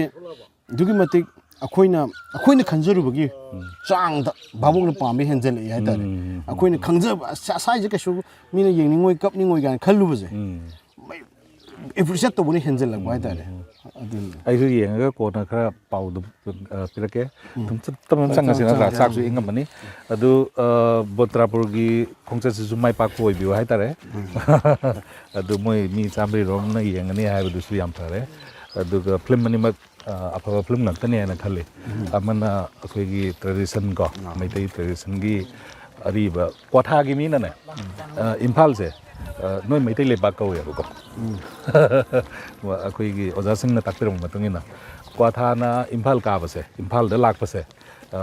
ꯑꯗꯨꯛꯀꯤ ꯃꯇꯤꯛ ꯑꯩꯈꯣꯏꯅ ꯈꯟꯖꯔꯨꯕꯒꯤ ꯆꯥꯡꯗ ꯚꯥꯕꯣꯛꯅ ꯄꯥꯝꯕ ꯍꯦꯟꯖꯜꯂꯛꯏ ꯍꯥꯏꯇꯥꯔꯦ ꯑꯩꯈꯣꯏꯅ ꯈꯪꯖꯕ ꯑꯁꯥꯏꯁꯦ ꯀꯩꯁꯨ ꯃꯤꯅ ꯌꯦꯡꯅꯤꯡꯉꯣꯏ ꯀꯞꯅꯤꯡꯉꯣꯏ ꯀꯥꯏꯅ ꯈꯜꯂꯨꯕꯁꯦ ꯑꯦꯄ꯭ꯔꯤꯁꯤꯌꯦꯠ ꯇꯧꯕꯅ ꯍꯦꯟꯖꯜꯂꯛꯄ ꯍꯥꯏꯇꯥꯔꯦ ꯑꯩꯁꯨ ꯌꯦꯡꯉꯒ ꯀꯣꯟꯅ ꯈꯔ ꯄꯥꯎꯗꯨ ꯄꯤꯔꯛꯀꯦ ꯑꯗꯨꯝ ꯇꯞꯅ ꯆꯪꯉꯁꯤ ꯅꯠꯇ꯭ꯔꯥ ꯆꯥꯛꯁꯨ ꯏꯪꯉꯝꯃꯅꯤ ꯑꯗꯨ ꯕꯣꯇ꯭ꯔꯥꯄꯨꯔꯒꯤ ꯈꯣꯡꯆꯠꯁꯤꯁꯨ ꯃꯥꯏ ꯄꯥꯛꯄ ꯑꯣꯏꯕꯤꯌꯨ ꯍꯥꯏꯇꯥꯔꯦ ꯑꯗꯨ ꯃꯣꯏ ꯃꯤ ꯆꯥꯝꯃꯔꯤꯔꯣꯝꯅ ꯌꯦꯡꯒꯅꯤ ꯍꯥꯏꯕꯗꯨꯁꯨ ꯌꯥꯝ ꯐꯔꯦ ꯑꯗꯨꯒ ꯐꯤꯂꯝ ꯑꯅꯤꯃꯛ ꯑꯐꯕ ꯐꯤꯂꯝ ꯉꯥꯛꯇꯅꯤ ꯍꯥꯏꯅ ꯈꯜꯂꯤ ꯑꯃꯅ ꯑꯩꯈꯣꯏꯒꯤ ꯇ꯭ꯔꯦꯗꯤꯁꯟ ꯀꯣ ꯃꯩꯇꯩ ꯇ꯭ꯔꯦꯗꯤꯁꯟꯒꯤ ꯑꯔꯤꯕ ꯀ꯭ꯋꯥꯊꯥꯒꯤ ꯃꯤꯅꯅꯦ ꯏꯝꯐꯥꯜꯁꯦ ꯅꯣꯏ ꯃꯩꯇꯩ ꯂꯩꯕꯥꯛ ꯀꯧꯋꯦꯕꯀꯣ ꯑꯩꯈꯣꯏꯒꯤ ꯑꯣꯖꯥꯁꯤꯡꯅ ꯇꯥꯛꯄꯤꯔꯛꯄ ꯃꯇꯨꯡ ꯏꯟꯅ ꯀ꯭ꯋꯥꯊꯥꯅ ꯏꯝꯐꯥꯜ ꯀꯥꯕꯁꯦ ꯏꯝꯐꯥꯜꯗ ꯂꯥꯛꯄꯁꯦ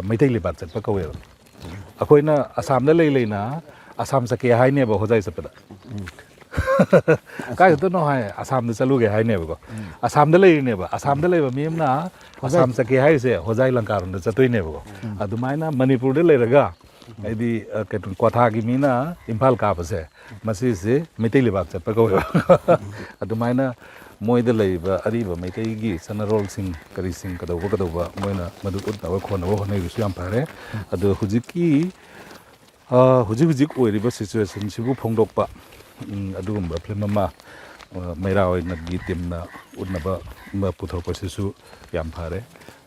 ꯃꯩꯇꯩ ꯂꯩꯕꯥꯛ ꯆꯠꯄ ꯀꯧꯋꯦꯕ ꯑꯩꯈꯣꯏꯅ ꯑꯁꯥꯝꯗ ꯂꯩꯅ ꯑꯁꯥꯝ ꯆꯠꯀꯦ ꯍꯥꯏꯅꯦꯕ ꯍꯣꯖꯥꯏ ꯆꯠꯄꯗ ꯀꯥꯏ ꯆꯠꯇꯣꯏꯅꯣ ꯍꯥꯏ ꯑꯁꯥꯝꯗ ꯆꯠꯂꯨꯒꯦ ꯍꯥꯏꯅꯦꯕꯀꯣ ꯑꯁꯥꯝꯗ ꯂꯩꯔꯤꯅꯦꯕ ꯑꯁꯥꯝꯗ ꯂꯩꯕ ꯃꯤ ꯑꯃꯅ ꯑꯁꯥꯝ ꯆꯠꯀꯦ ꯍꯥꯏꯔꯤꯁꯦ ꯍꯣꯖꯥꯏ ꯂꯪꯀꯥꯔꯣꯝꯗ ꯆꯠꯇꯣꯏꯅꯦꯕꯀꯣ ꯑꯗꯨꯃꯥꯏꯅ ꯃꯅꯤꯄꯨꯔꯗ ꯂꯩꯔꯒ ꯍꯥꯏꯗꯤ ꯀꯩꯅꯣ ꯀ꯭ꯋꯥꯊꯥꯒꯤ ꯃꯤꯅ ꯏꯝꯐꯥꯜ ꯀꯥꯕꯁꯦ ꯃꯁꯤꯁꯦ ꯃꯩꯇꯩ ꯂꯩꯕꯥꯛ ꯆꯠꯄ ꯀꯧꯋꯦꯕ ꯑꯗꯨꯃꯥꯏꯅ ꯃꯣꯏꯗ ꯂꯩꯔꯤꯕ ꯑꯔꯤꯕ ꯃꯩꯇꯩꯒꯤ ꯆꯠꯅꯔꯣꯜꯁꯤꯡ ꯀꯔꯤꯁꯤꯡ ꯀꯗꯧꯕ ꯃꯣꯏꯅ ꯃꯗꯨ ꯎꯠꯅꯕ ꯈꯣꯠꯅꯕ ꯍꯣꯠꯅꯔꯤꯕꯁꯨ ꯌꯥꯝ ꯐꯔꯦ ꯑꯗꯣ ꯍꯧꯖꯤꯛ ꯑꯣꯏꯔꯤꯕ ꯁꯤꯆꯨꯋꯦꯁꯟꯁꯤꯕꯨ ꯐꯣꯡꯗꯣꯛꯄ ꯑꯗꯨꯒꯨꯝꯕ ꯐꯤꯂꯝ ꯑꯃ ꯃꯩꯔꯥ ꯑꯣꯏꯅꯒꯤ ꯇꯤꯝꯅ ꯎꯠꯅꯕ ꯄꯨꯊꯣꯛꯄꯁꯤꯁꯨ ꯌꯥꯝ ꯐꯔꯦ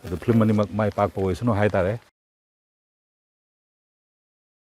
ꯑꯗꯣ ꯐꯤꯂꯝ ꯑꯅꯤꯃꯛ ꯃꯥꯏ ꯄꯥꯛꯄ ꯑꯣꯏꯁꯅꯨ ꯍꯥꯏꯇꯥꯔꯦ